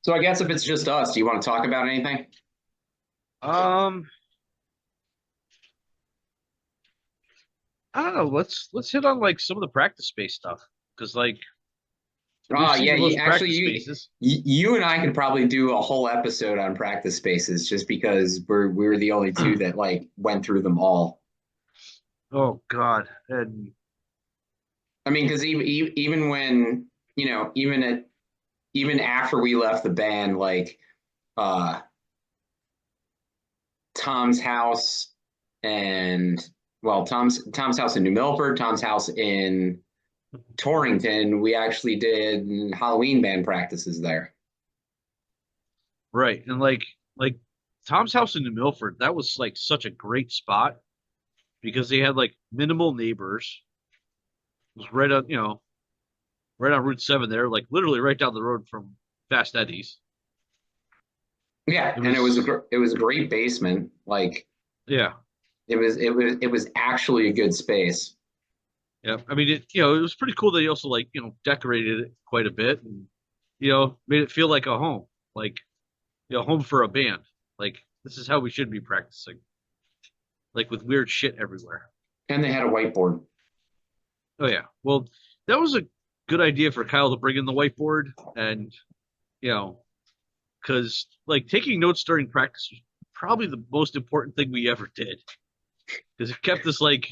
So I guess if it's just us, do you want to talk about anything? Um, I don't know. Let's hit on like some of the practice space stuff because like we've Oh seen yeah, the most actually, practice spaces. you and I could probably do a whole episode on practice spaces just because we were the only two that like went through them all. Oh God, and I mean, because even when even after we left the band, like uh Tom's house and well, Tom's house in New Milford, Tom's house in Torrington, we actually did Halloween band practices there. right, and like Tom's house in New Milford, that was like such a great spot because they had like minimal neighbors. It was right on right on Route 7 there, like literally right down the road from Fast Eddie's. Yeah, It and was it was a great basement. Like yeah, it was actually a good space. yeah. I mean it was pretty cool that he also like decorated it quite a bit and made it feel like a home. Like home for a band. Like this is how we should be practicing. Like with weird shit everywhere. And they had a whiteboard. Oh yeah. Well, that was a good idea for Kyle to bring in the whiteboard and you know, because like taking notes during practice was probably the most important thing we ever did. Because it kept us like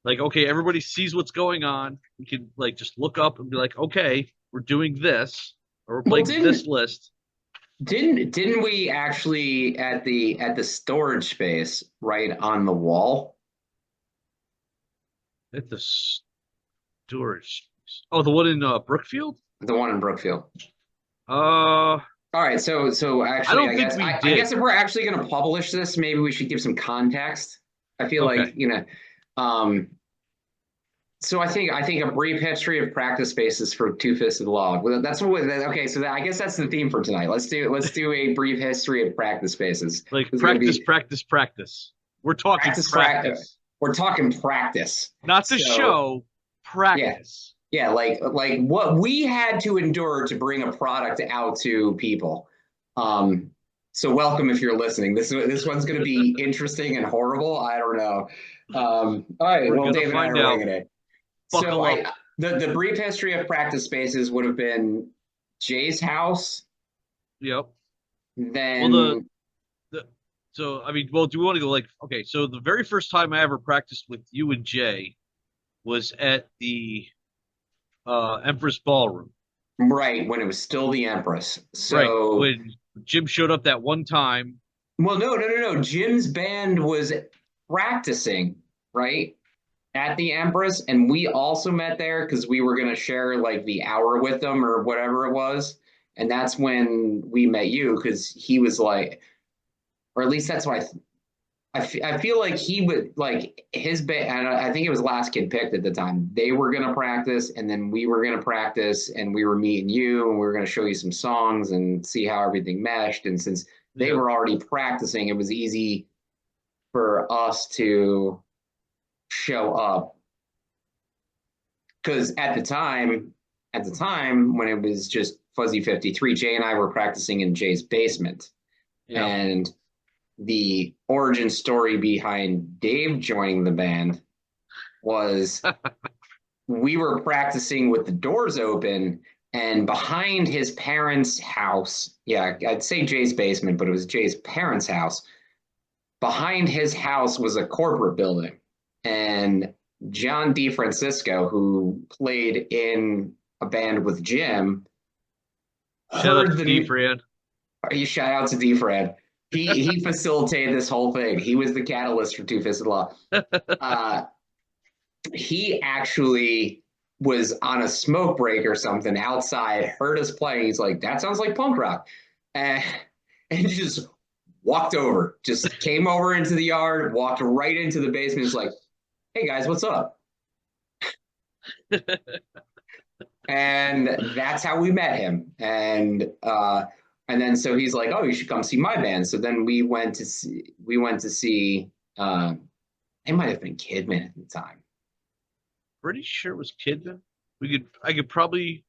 okay, everybody sees what's going on. We can like just look up and be like, okay, we're doing this or we're Well, playing this list didn't we actually at the storage space right on the wall? at the storage. Oh, the one in Brookfield? The one in Brookfield. Uh, All right, so I actually, don't think we I guess did. if we're actually going to publish this, maybe we should give some context. I feel like Okay. um, so I think a brief history of practice spaces for Two Fisted Log. Well, that's what. Okay, so I guess that's the theme for tonight. Let's do a brief history of practice spaces. Like This is going to practice, be practice, practice. We're talking practice. practice, We're talking practice. not the So show, yeah, practice. yeah, like what we had to endure to bring a product out to people. Um, so welcome if you're listening. This one's going to be interesting and horrible. I don't know. All right. We're Well, gonna David and I find are out. winging it. So Buckle up. the brief history of practice spaces would have been Jay's house, Yep. Well, then the so I mean, well, do we want to go like okay? So the very first time I ever practiced with you and Jay was at the Empress Ballroom, right when it was still the Empress. right? So When Jim showed up that one time. well, no. Jim's band was practicing, right? At the Empress, and we also met there because we were going to share like the hour with them or whatever it was. And that's when we met you because he was like, or at least that's why I feel like he would like his band. And I think it was Last Kid Picked at the time. They were going to practice, and then we were going to practice, and we were meeting you, and we were going to show you some songs and see how everything meshed. And since they Yep. were already practicing, it was easy for us to show up because at the time when it was just Fuzzy 53, Jay and I were practicing in Jay's basement. Yep. And the origin story behind Dave joining the band was we were practicing with the doors open, and behind his parents' house, yeah, I'd say Jay's basement, but it was Jay's parents' house. Behind his house was a corporate building. And John DeFrancisco, who played in a band with Jim, Shout out heard to D the Fran. he shout out to DeFred. He facilitated this whole thing. He was the catalyst for Two Fisted Law. Uh, he actually was on a smoke break or something outside, heard us playing. He's like, "That sounds like punk rock," and, and just walked over, just came over into the yard, walked right into the basement. He's like, "Hey guys, what's up?" And that's how we met him. And then so he's like, "Oh, you should come see my band." So then we went to see. It might have been Kidman at the time. Pretty sure it was Kidman. We could probably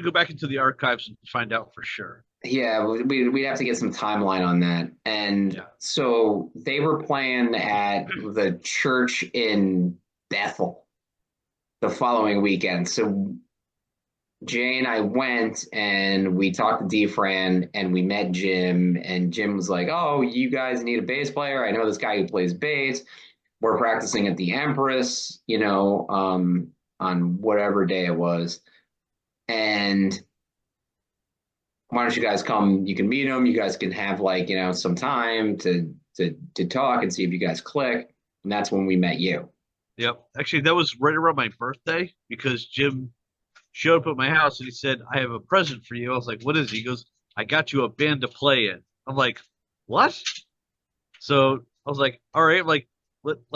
go back into the archives and find out for sure. Yeah, we'd have to get some timeline on that. And Yeah. so they were playing at the church in Bethel the following weekend. So Jay and I went and we talked to Fran and we met Jim. And Jim was like, "Oh, you guys need a bass player. I know this guy who plays bass. We're practicing at the Empress, on whatever day it was. And why don't you guys come? You can meet him. You guys can have like, some time to talk and see if you guys click." And that's when we met you. Yep. Actually, that was right around my birthday because Jim showed up at my house and he said, "I have a present for you." I was like, "What is it?" He goes, "I got you a band to play in." I'm like, "What?" So I was like, "All right, let's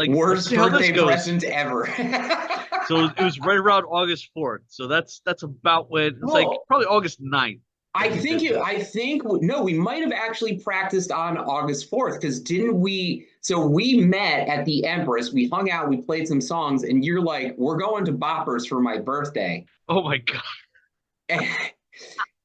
Worst see how this birthday goes." present ever. So it was right around August 4th. So that's about when it's like Well, probably August 9th that we did this. I think no, we might have actually practiced on August 4th because didn't we? So we met at the Empress, we hung out, we played some songs, and you're like, "We're going to Boppers for my birthday." Oh my God.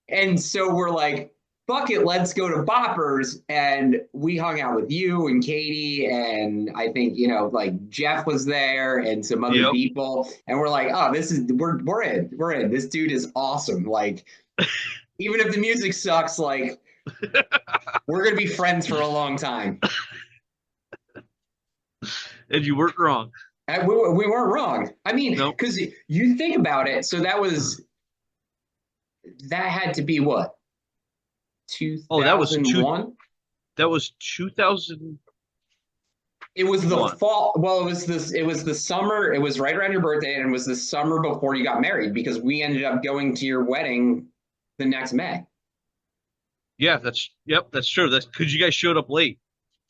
And so we're like, "Fuck it, let's go to Boppers." And we hung out with you and Katie, and I think, like Jeff was there and some other Yep. people. And we're like, "Oh, this is, we're in. We're in. This dude is awesome. Like, even if the music sucks, like, we're going to be friends for a long time." And you weren't wrong. And we weren't wrong. I mean, Nope. because you think about it. So that had to be what, Oh, 2001? that was 2001. It was the fall. Well, it was the summer. It was right around your birthday, and it was the summer before you got married because we ended up going to your wedding the next May. Yeah, that's true. That's because you guys showed up late.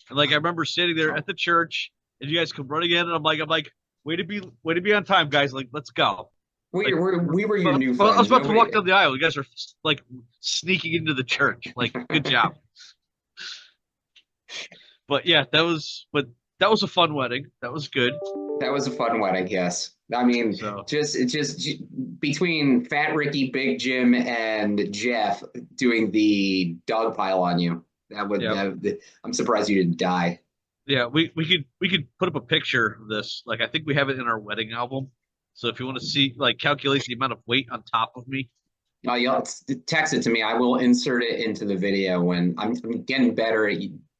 And like I remember sitting there at the church and you guys come running in and I'm like, way to be on time, guys. Like, let's go. We Like were we were your well, new I was friends. about to walk Nobody. down the aisle. You guys are like sneaking into the church. Like, good job. But that was a fun wedding. That was good. That was a fun wedding, yes. I mean, So just between Fat Ricky, Big Jim, and Jeff doing the dog pile on you. yeah. I'm surprised you didn't die. Yeah, we could put up a picture of this. Like I think we have it in our wedding album. So if you want to see like calculate the amount of weight on top of me. Oh, you'll text it to me. I will insert it into the video when I'm getting better at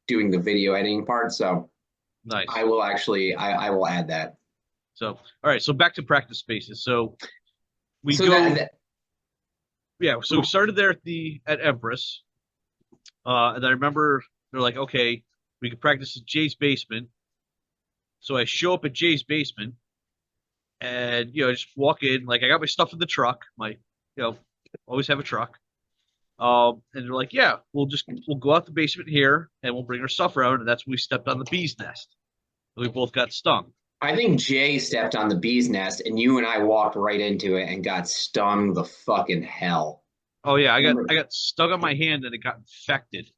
doing the video editing part. So Nice. I will actually, I will add that. So all right, so back to practice spaces. So we So go that yeah, so we started there at Empress. And I remember they're like, okay, we could practice at Jay's basement. So I show up at Jay's basement and I just walk in, like I got my stuff in the truck, always have a truck. And they're like, yeah, we'll go out the basement here and we'll bring our stuff around, and that's when we stepped on the bee's nest. We both got stung. I think Jay stepped on the bee's nest, and you and I walked right into it and got stung the fucking hell. Oh yeah, I got Remember, I got stung on my hand and it got infected,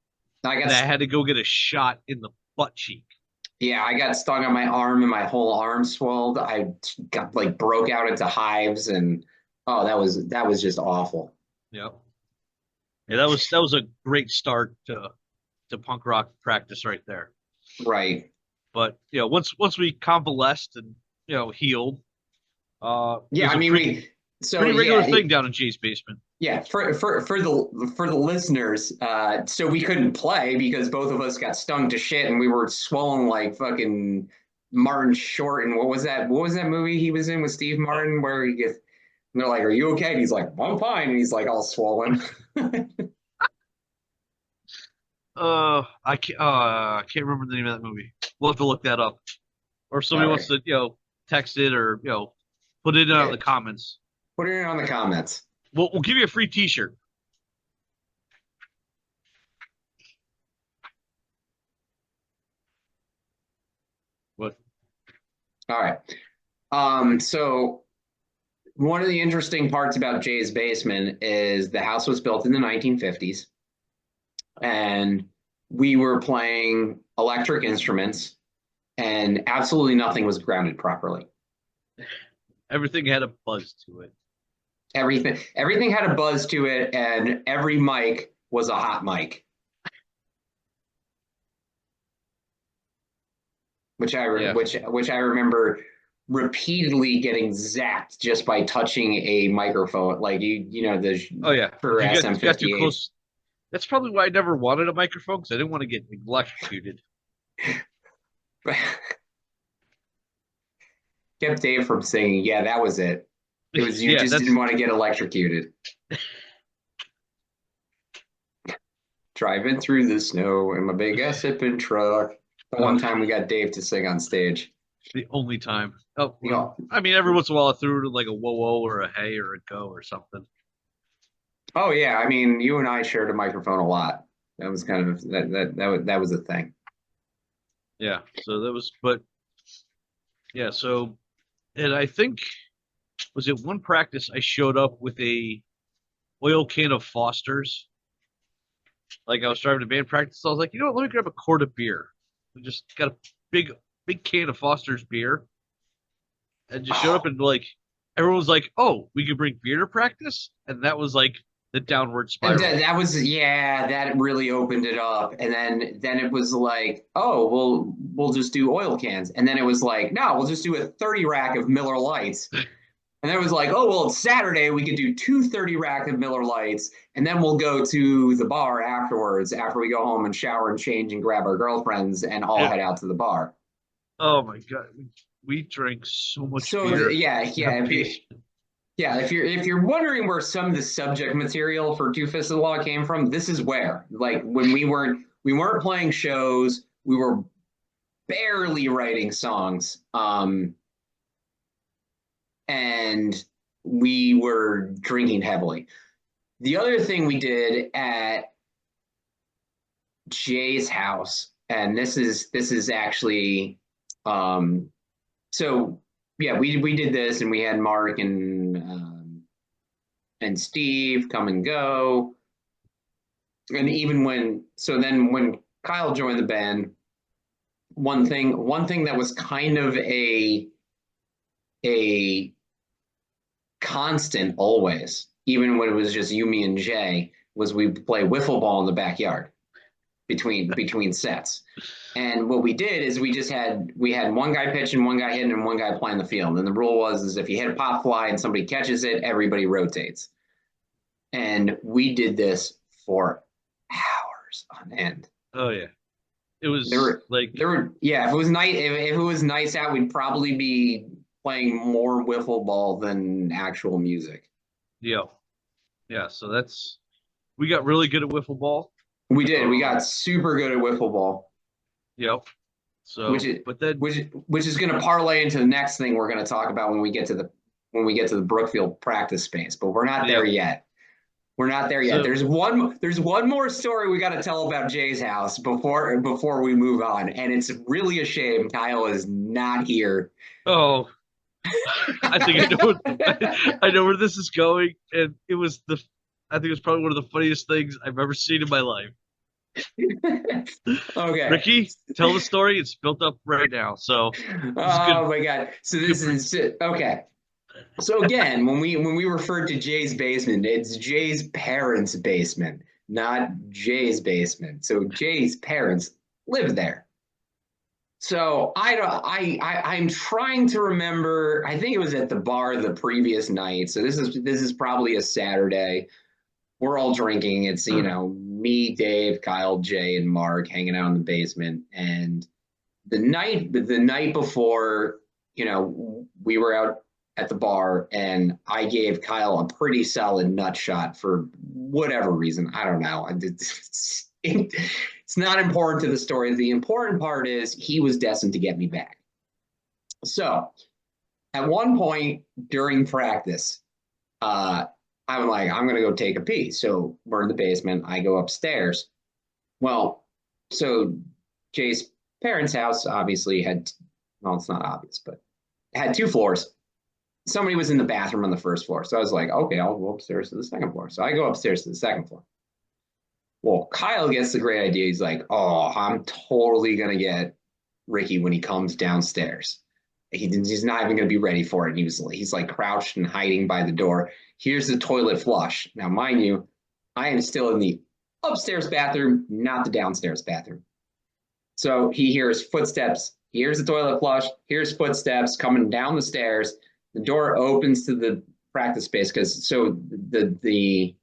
I and got, I had to go get a shot in the butt cheek. yeah, I got stung on my arm, and my whole arm swelled. I got like broke out into hives, and oh, that was just awful. Yeah, yeah, that was a great start to punk rock practice right there. Right. But once we convalesced and healed, it Yeah, was I a mean, pretty regular thing down in Jay's basement. yeah, for the listeners, so we couldn't play because both of us got stung to shit, and we were swollen like fucking Martin Short. And what was that movie he was in with Steve Uh, Martin where he gets, and they're like, "Are you okay?" And he's like, "I'm fine," and he's like all swollen. I can't remember the name of that movie. We'll have to look that up, or if All somebody wants right, to text it or put it in yeah, the comments. put it in on the comments. We'll give you a free T-shirt. But All right. So one of the interesting parts about Jay's basement is the house was built in the 1950s, and we were playing electric instruments, and absolutely nothing was grounded properly. everything had a buzz to it. Everything had a buzz to it, and every mic was a hot mic, Yeah. which I remember repeatedly getting zapped just by touching a microphone, like the Oh yeah. for If you got too SM58s. close, that's probably why I never wanted a microphone because I didn't want to get electrocuted. Kept Dave from singing. Yeah, that was it. It was you Yeah, just didn't that's want to get electrocuted. Driving through the snow in my big ass sipping truck. The one time we got Dave to sing on stage. the only time. Oh, You well, know, I mean, every once in a while I threw like a whoa whoa or a hey or a go or something. oh yeah, I mean, you and I shared a microphone a lot. That was kind of that was a thing. Yeah. So that was, but yeah. So, and I think was it one practice I showed up with a oil can of Foster's. Like I was driving to band practice, so I was like, you know what? Let me grab a quart of beer. We just got a big big can of Foster's beer and just showed up and like everyone was like, "Oh, we could bring beer to practice," and that was like the downward And spiral. that was yeah, that really opened it up. And then it was like, oh, we'll just do oil cans. And then it was like, no, we'll just do a 30 rack of Miller Lights. And then it was like, oh, well, it's Saturday. We could do 2 rack of Miller Lights. And then we'll go to the bar afterwards, after we go home and shower and change and grab our girlfriends and all Yeah. head out to the bar. Oh my God, we drank so much So beer yeah, in the yeah. basement. Yeah, if you're wondering where some of the subject material for Two Fisted Law came from, this is where. Like when we weren't playing shows, we were barely writing songs, and we were drinking heavily. The other thing we did at Jay's house, and this is actually, um, so yeah, we did this, and we had Mark and Steve come and go. And even when Kyle joined the band, one thing that was kind of a constant always, even when it was just you, me, and Jay, was we play wiffle ball in the backyard between sets. And what we did is we had one guy pitching, one guy hitting, and one guy playing the field. And the rule was is if you hit a pop fly and somebody catches it, everybody rotates. And we did this for hours on end. Oh yeah, it There was were like there were yeah, if it was nice out, we'd probably be playing more wiffle ball than actual music. yeah, yeah. So that's we got really good at wiffle ball. We did. We Um, got super good at wiffle ball, yep. which So, is but then which is going to parlay into the next thing we're going to talk about when we get to the Brookfield practice space. But we're not there yep. yet. We're not there yet. So There's one more story we got to tell about Jay's house before we move on, and it's really a shame Kyle is not here. oh, I think I know what I know where this is going, and it was the I think it was probably one of the funniest things I've ever seen in my life. Okay. Ricky, tell the story. It's built up right now, so this is good. Oh my God. So Good this for is okay. So again, when we refer to Jay's basement, it's Jay's parents' basement, not Jay's basement. So Jay's parents live there. So I don't I'm trying to remember. I think it was at the bar the previous night. So this is probably a Saturday. We're all drinking. It's me, Dave, Kyle, Jay, and Mark hanging out in the basement. And the night before, we were out at the bar, and I gave Kyle a pretty solid nut shot for whatever reason. I don't know. It's not important to the story. The important part is he was destined to get me back. So at one point during practice, uh, I'm like, I'm gonna go take a pee. So we're in the basement. I go upstairs. Well, so Jay's parents' house obviously had, well, it's not obvious, but it had 2 floors. Somebody was in the bathroom on the first floor. So I was like, okay, I'll go upstairs to the second floor. So I go upstairs to the second floor. Well, Kyle gets the great idea. He's like, oh, I'm totally going to get Ricky when he comes downstairs. He's not even going to be ready for it. And he's like crouched and hiding by the door. Here's the toilet flush. Now, mind you, I am still in the Upstairs bathroom, not the downstairs bathroom. So he hears footsteps. He hears the toilet flush. Hears footsteps coming down the stairs. The door opens to the practice space because the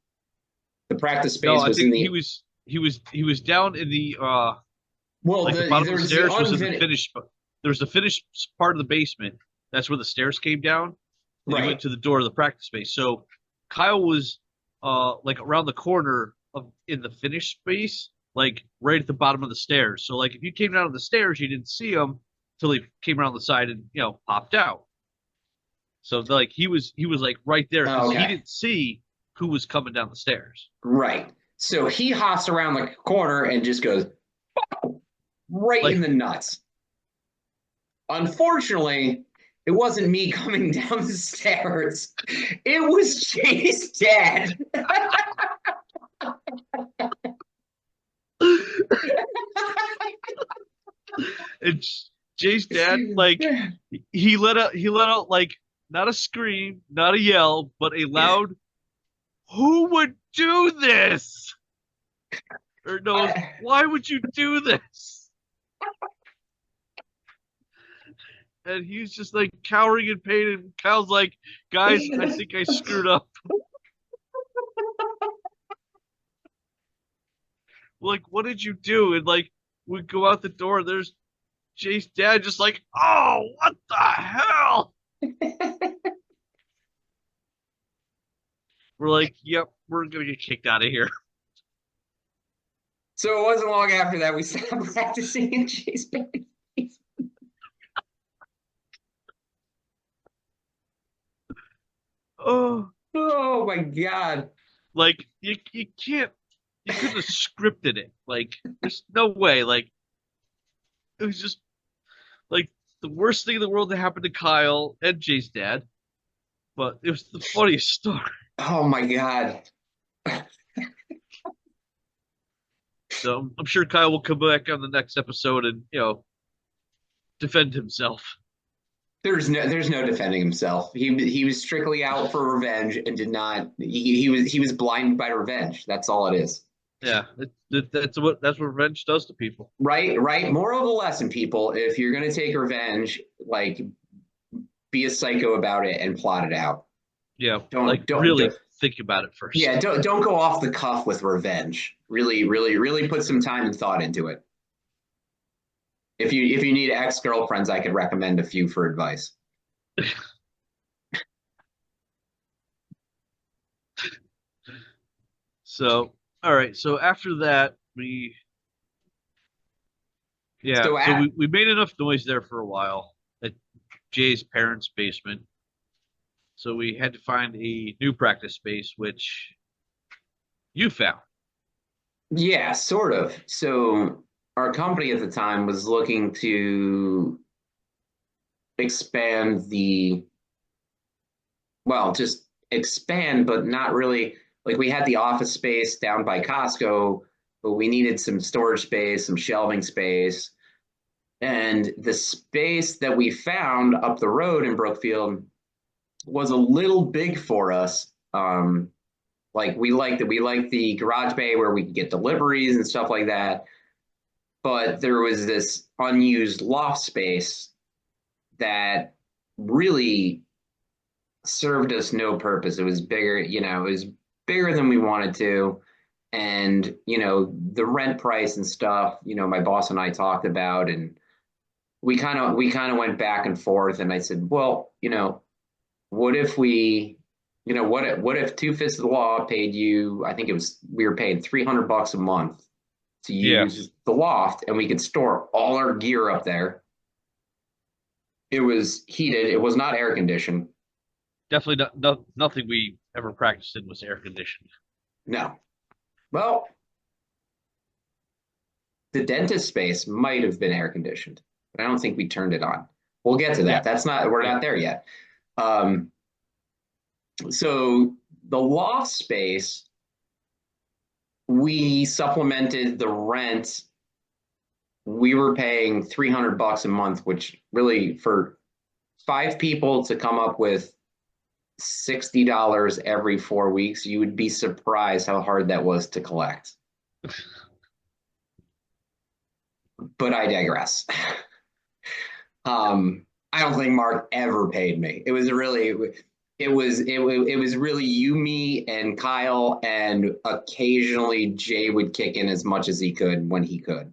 practice No, space I was in think the he was down in the well. like the bottom of the There's the stairs was in the unfinished finished. There was the finished part of the basement. That's where the stairs came down. Then he went right. to the door of the practice space. So Kyle was like around the corner of in the finished space, like right at the bottom of the stairs. So like if you came down the stairs, you didn't see him till he came around the side and popped out. So like he was like right there Oh, because he okay, didn't see who was coming down the stairs. right. So he hops around the corner and just goes right in Like the nuts. Unfortunately, it wasn't me coming down the stairs. It was Jay's dad. and Jay's dad, like he let out like not a scream, not a yell, but a loud, "Who would do this?" Or no, "Why would you do this?" And he's just like cowering in pain, and Kyle's like, "Guys, I think I screwed up." Like, what did you do? And like, we go out the door, and there's Jay's dad, just like, "Oh, what the hell?" We're like, "Yep, we're gonna get kicked out of here." So it wasn't long after that we stopped practicing in Jay's band. Oh, Oh my god. like you can't you couldn't have scripted it. Like there's no way. Like it was just like the worst thing in the world that happened to Kyle and Jay's dad, but it was the funniest story. Oh my god. So I'm sure Kyle will come back on the next episode and defend himself. There's no defending himself. He was strictly out for revenge and did not he was blinded by revenge. That's all it is. Yeah, that's what revenge does to people. Right, right. Moral of the lesson, people, if you're gonna take revenge, like be a psycho about it and plot it out. Yeah, like Don't really think about it yeah, first. don't go off the cuff with revenge. Really, really, really put some time and thought into it. If you need ex-girlfriends, I could recommend a few for advice. So all right, so after that we yeah, So so at we made enough noise there for a while at Jay's parents' basement. So we had to find a new practice space, which you found. Yeah, sort of. So our company at the time was looking to expand just expand, but not really. Like we had the office space down by Costco, but we needed some storage space, some shelving space. And the space that we found up the road in Brookfield was a little big for us. Like we liked the garage bay where we could get deliveries and stuff like that. But there was this unused loft space that really served us no purpose. It was bigger, it was bigger than we wanted to. And, the rent price and stuff, my boss and I talked about, and we kind of went back and forth. And I said, well, what if what if Two Fists of the Law paid you, I think we were paid $300 a month to Yeah, use the loft and we could store all our gear up there. It was heated. It was not air conditioned. definitely nothing we ever practiced in was air conditioned. No. Well, the dentist space might have been air conditioned, but I don't think we turned it on. We'll get to Yeah, that. We're yeah, not there yet. Um, so the loft space, we supplemented the rent. We were paying $300 a month, which really for five people to come up with $60 every 4 weeks, you would be surprised how hard that was to collect. But I digress. I don't think Mark ever paid me. It was really you, me, and Kyle, and occasionally Jay would kick in as much as he could when he could.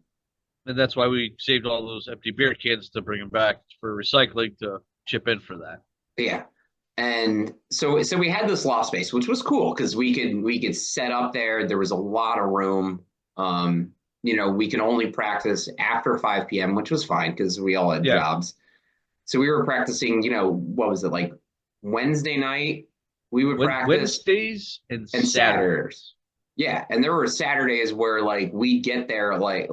And that's why we saved all those empty beer cans to bring them back for recycling to chip in for that. Yeah. And so we had this loft space, which was cool because we could set up there. There was a lot of room. We can only practice after 5 p.m., which was fine because we all had Yeah. jobs. So we were practicing, what was it, like Wednesday night? We would practice Wednesdays and and Saturdays. Saturdays. Yeah. And there were Saturdays where like we get there like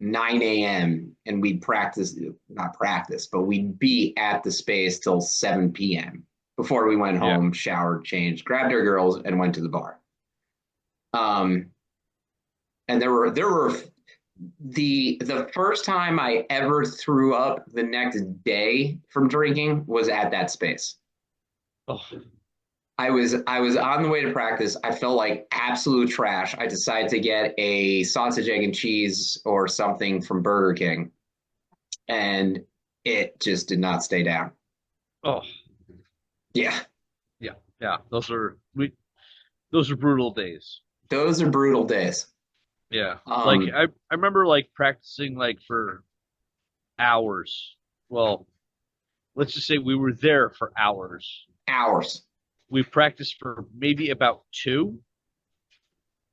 9 a.m. and we'd practice, not practice, but we'd be at the space till 7 p.m. before we went Yeah. home, showered, changed, grabbed our girls, and went to the bar. Um, and there were the first time I ever threw up the next day from drinking was at that space. Oh, I was on the way to practice. I felt like absolute trash. I decided to get a sausage, egg, and cheese or something from Burger King, and it just did not stay down. oh, Yeah, yeah, yeah. Those are brutal days. those are brutal days. Yeah. Like Um, I remember like practicing like for hours. Well, let's just say we were there for hours. Hours. We practiced for maybe about two,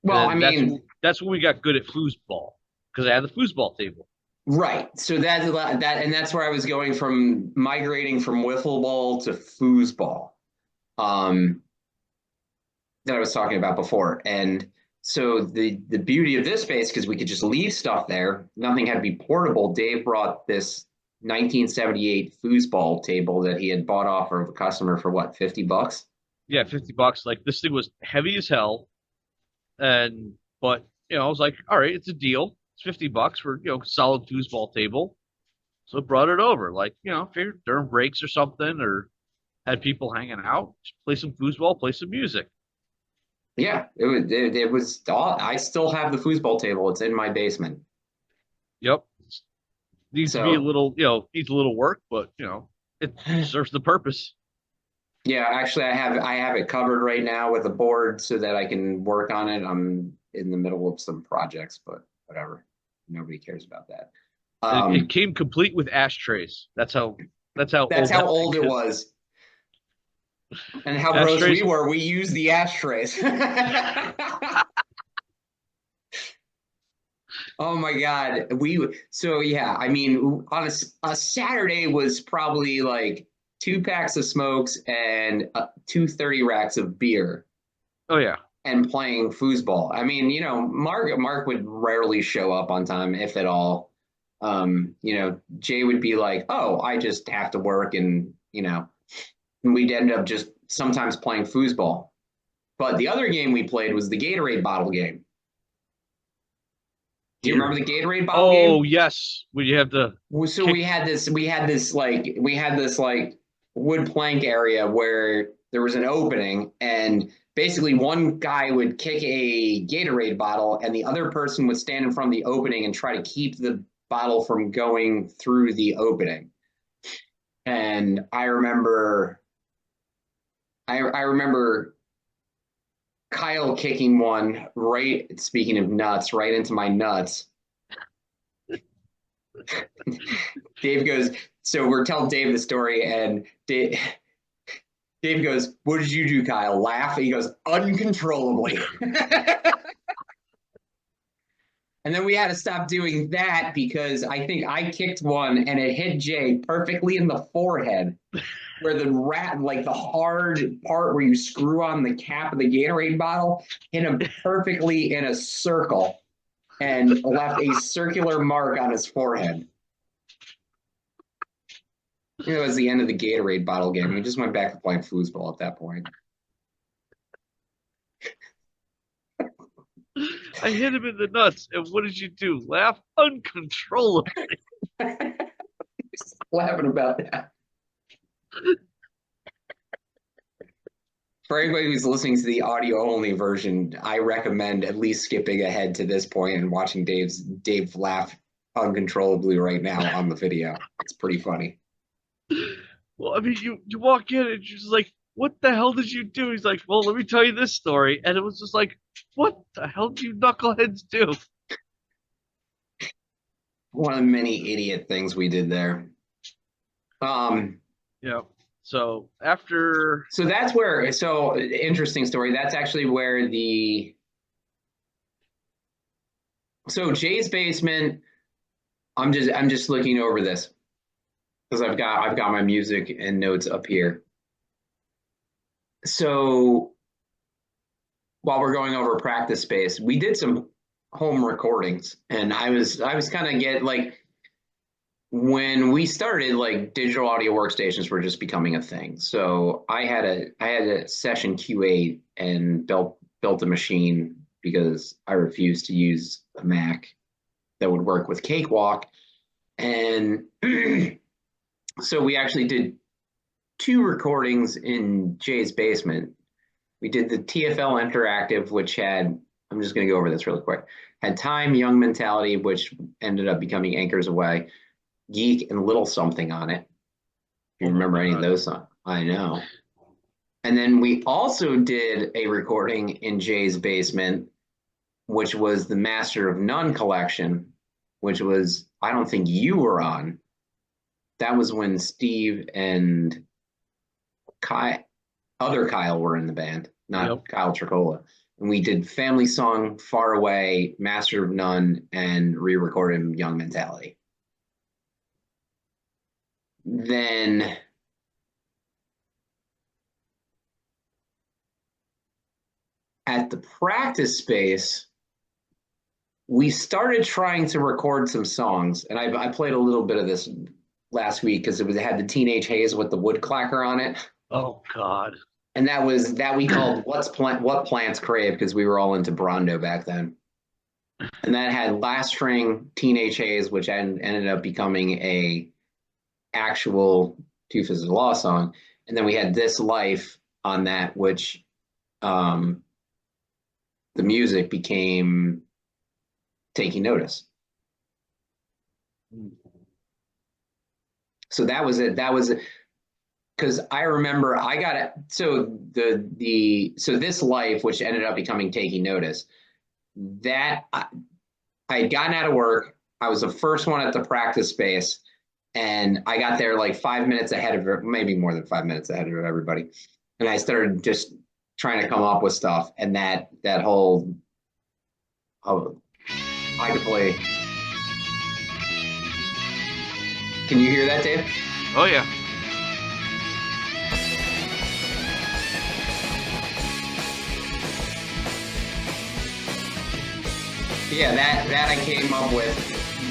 and Well, I then mean, that's when we got good at foosball because I had the foosball table. right. So and that's where I was going from migrating from wiffle ball to foosball. Um, that I was talking about before. And so the beauty of this space, because we could just leave stuff there, nothing had to be portable. Dave brought this 1978 foosball table that he had bought off of a customer for what, $50? Yeah, $50. Like this thing was heavy as hell, and but I was like, all right, it's a deal. It's $50 for solid foosball table. So I brought it over, like figured during breaks or something, or had people hanging out, just play some foosball, play some music. Yeah, it was all, I still have the foosball table. It's in my basement. Yep, needs to be a So little, needs a little work, but it serves the purpose. yeah, actually I have it covered right now with a board so that I can work on it. I'm in the middle of some projects, but whatever. Nobody cares about that. It Um, came complete with ashtrays. That's how that's old how that thing old it is. was. And how gross we Ashtrays. were. We used the ashtrays. Oh my God. So yeah, I mean, on a Saturday was probably like 2 packs of smokes and 230 racks of beer Oh yeah, and playing foosball. I mean, Mark would rarely show up on time, if at all. Jay would be like, "Oh, I just have to work," and we'd end up just sometimes playing foosball. But the other game we played was the Gatorade bottle game. Do you remember Gatorade the bottle. Gatorade bottle Oh game? yes, when you have to So kick. we had this wood plank area where there was an opening, and basically one guy would kick a Gatorade bottle and the other person would stand in front of the opening and try to keep the bottle from going through the opening. And I remember Kyle kicking one right, speaking of nuts, right into my nuts. Dave goes, so we're telling Dave the story, and Dave goes, "What did you do, Kyle? Laugh?" He goes, "Uncontrollably." And then we had to stop doing that because I think I kicked one and it hit Jay perfectly in the forehead, where the rat, like the hard part where you screw on the cap of the Gatorade bottle, hit him perfectly in a circle and left a circular mark on his forehead. It was the end of the Gatorade bottle game. We just went back to playing foosball at that point. I hit him in the nuts, and what did you do? Laugh uncontrollably. Laughing about that. For anybody who's listening to the audio only version, I recommend at least skipping ahead to this point and watching Dave laugh uncontrollably right now on the video. It's pretty funny. Well, I mean, you walk in and you're just like, what the hell did you do? He's like, well, let me tell you this story. And it was just like, what the hell do you knuckleheads do? One of the many idiot things we did there. Yeah. So after, So that's where, so interesting story. That's actually where so Jay's basement, I'm just looking over this because I've got my music and notes up here. So while we're going over practice space, we did some home recordings, and I was kind of get like when we started, like digital audio workstations were just becoming a thing. So I had a session Q8 and built a machine because I refused to use a Mac that would work with Cakewalk. And so we actually did two recordings in Jay's basement. We did the TFL Interactive, which had, I'm just going to go over this really quick, had Time, Young Mentality, which ended up becoming Anchors Away, Geek, and Little Something on it. If you remember any of those songs. I know. And then we also did a recording in Jay's basement, which was the Master of None collection, which was, I don't think you were on. That was when Steve and other Kyle were in the band, not Kyle Tricola. And we did Family Song, Far Away, Master of None, and re-recorded Young Mentality. Then at the practice space, we started trying to record some songs. And I played a little bit of this last week because it had the Teenage Haze with the wood clacker on it. oh God. And that we called What Plants Crave because we were all into Brondo back then. And that had Last String, Teenage Haze, which ended up becoming a actual Two Fifths of the Law song. And then we had This Life on that, which the music became Taking Notice. So that was it. That was it. Because I remember I got it. So so This Life, which ended up becoming Taking Notice, that I had gotten out of work. I was the first one at the practice space, and I got there like 5 minutes ahead of, maybe more than 5 minutes ahead of everybody. And I started just trying to come up with stuff, and that whole I could play. Can you hear that, Dave? Oh yeah. Yeah, that I came up with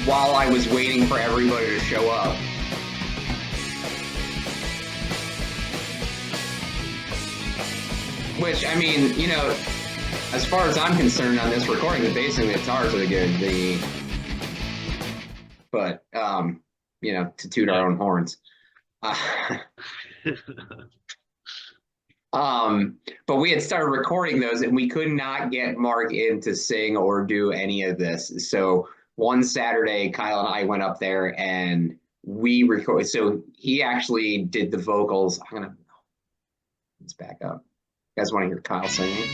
while I was waiting for everybody to show up. Which, I mean, you know, as far as I'm concerned on this recording, the bass and the guitars are good. But you know, to toot our own horns. But we had started recording those and we could not get Mark in to sing or do any of this. So one Saturday, Kyle and I went up there and we recorded. So he actually did the vocals. Let's back up. You guys want to hear Kyle singing?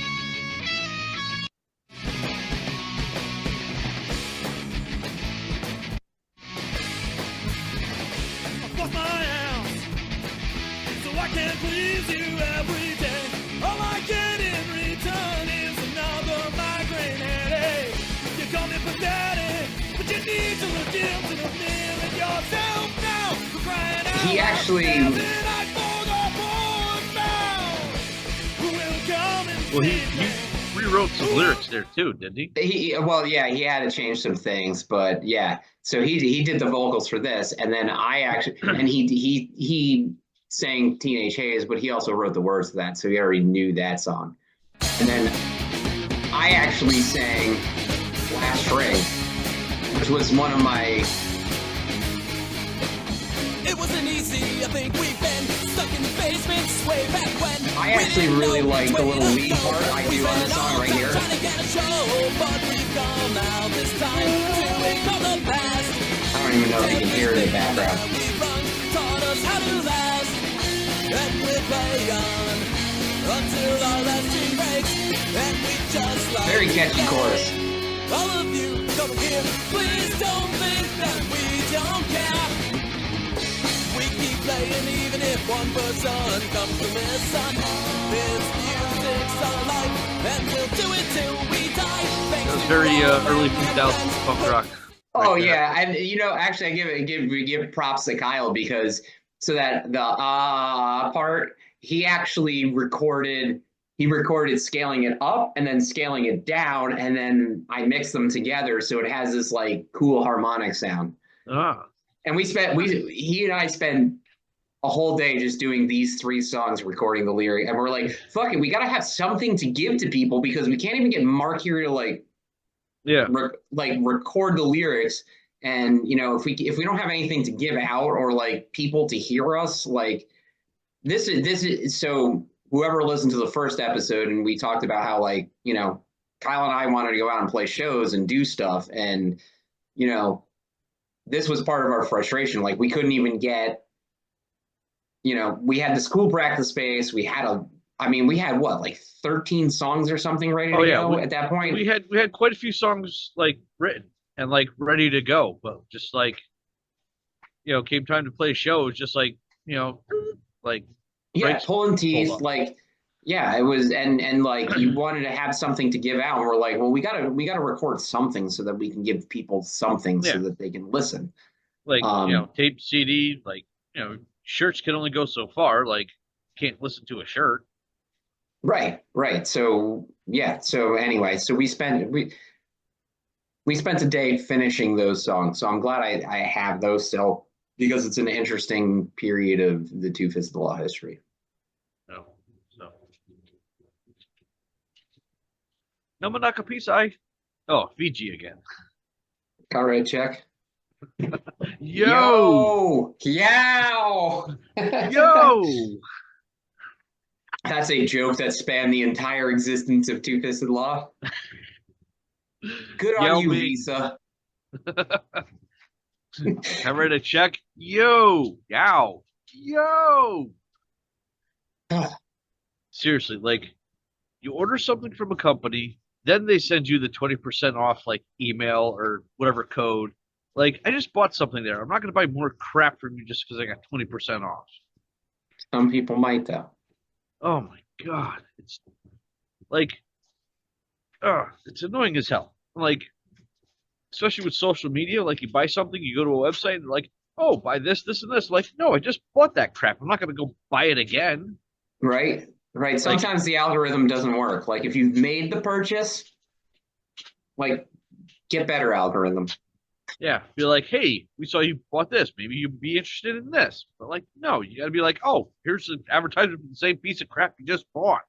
I can't please you every day. All I get in return is another migraine headache. You call me pathetic, but you need to look into the mirror at yourself now. For crying out He actually. Well, he rewrote some lyrics there too, didn't he? Well, yeah, he had to change some things, but yeah. So he did the vocals for this, and then I actually, and he sang Teenage Haze, but he also wrote the words to that, so he already knew that song. And then I actually sang Last String, which was one of my... It wasn't easy, I think we've been stuck in the basements way back when. I actually really like the little lead part I do on this song right here. Trying to get a show, but we've come out this time to wake up the past. I don't even know if you can hear it in the background. We run, taught us how to last, and we'll play on until our last string breaks, and we just like Very catchy chorus. all of you come here, please don't think that we don't care. We keep playing even if one person comes to listen. This music's our life, and we'll do it till we die. That was very early 2000s punk rock. Oh right there. yeah, and actually, I give props to Kyle because so that the part he actually recorded. He recorded scaling it up and then scaling it down, and then I mixed them together so it has this like cool harmonic sound. Ah, And he and I spent a whole day just doing these 3 songs, recording the lyric, and we're like, fuck it, we gotta have something to give to people because we can't even get Mark here to record the lyrics. And if we don't have anything to give out or like people to hear us, like this is so. Whoever listened to the first episode and we talked about how Kyle and I wanted to go out and play shows and do stuff, and this was part of our frustration. Like we couldn't even get, we had this cool practice space. We had what, like 13 songs or something ready to go at that point. We had quite a few songs like written and like ready to go, but just like came time to play shows, just like pulling teeth, it was, and like you wanted to have something to give out, and we're like, well, we gotta record something so that we can give people something so that they can listen. Like tape, CD, shirts can only go so far. Like can't listen to a shirt. Right. So anyway, so we spent a day finishing those songs. So I'm glad I have those still because it's an interesting period of the Two Fists of the Law history. No Manakapisai. Oh, Fiji again. Copyright check. Yo! Yow! Yo! That's a joke that spanned the entire existence of Two Fisted Law. Good on you, Lisa. I read a check. Yo! Yow! Yo! Seriously, like, you order something from a company, then they send you the 20% off, like, email or whatever code. Like, I just bought something there. I'm not going to buy more crap from you just because I got 20% off. Some people might, though. Oh, my God. It's, like, it's annoying as hell. Like, especially with social media, like, you buy something, you go to a website, and like, oh, buy this, this, and this. Like, no, I just bought that crap. I'm not going to go buy it again. Right. Sometimes the algorithm doesn't work. Like if you've made the purchase, like get better algorithm. Yeah. Be like, hey, we saw you bought this. Maybe you'd be interested in this. But like, no, you got to be like, oh, here's an advertisement for the same piece of crap you just bought.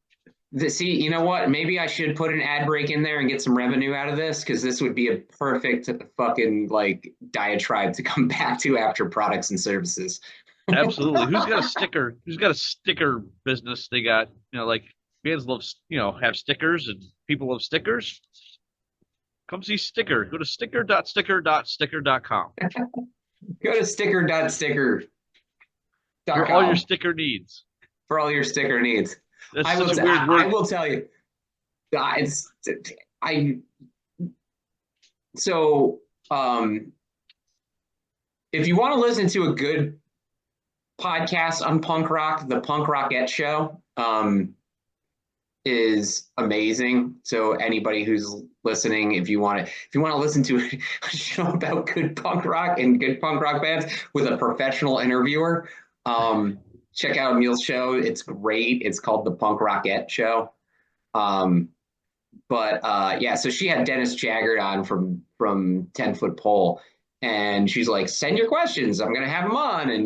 See, you know what? Maybe I should put an ad break in there and get some revenue out of this because this would be a perfect fucking like diatribe to come back to after products and services. Absolutely. Who's got a sticker? Who's got a sticker business? They got, like bands love, have stickers and people love stickers. Come see Sticker. Go to sticker.sticker.sticker.com. Go to sticker.sticker.com. For all your sticker needs. For all your sticker needs. That's such a weird word. I will tell you. If you want to listen to a good podcast on punk rock, the Punk Rockette Show is amazing. So anybody who's listening, if you want to listen to a show about good punk rock and good punk rock bands with a professional interviewer, check out Emil's show. It's great. It's called the Punk Rockette Show. So she had Dennis Jaggard on from 10 Foot Pole. And she's like, send your questions. I'm going to have them on. And,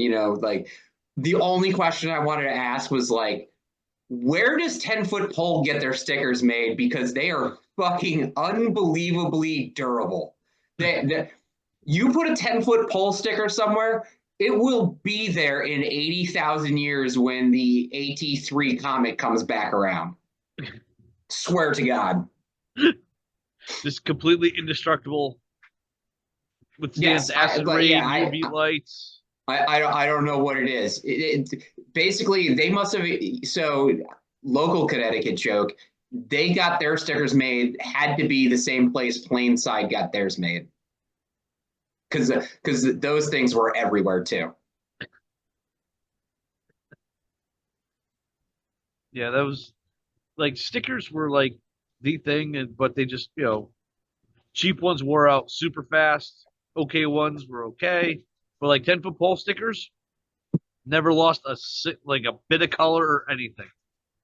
the only question I wanted to ask was like, where does 10 Foot Pole get their stickers made? Because they are fucking unbelievably durable. You put a 10 Foot Pole sticker somewhere, It will be there in 80,000 years when the AT3 comet comes back around. Swear to God. Just completely indestructible, withstands Yes, acid rain, UV lights. I don't know what it is. Basically, they must have, so local Connecticut joke, they got their stickers made, had to be the same place Plainside got theirs made. Because those things were everywhere too. Yeah, that was like stickers were like the thing, but they just cheap ones wore out super fast. Okay ones were okay, but like 10-foot pole stickers never lost like a bit of color or anything.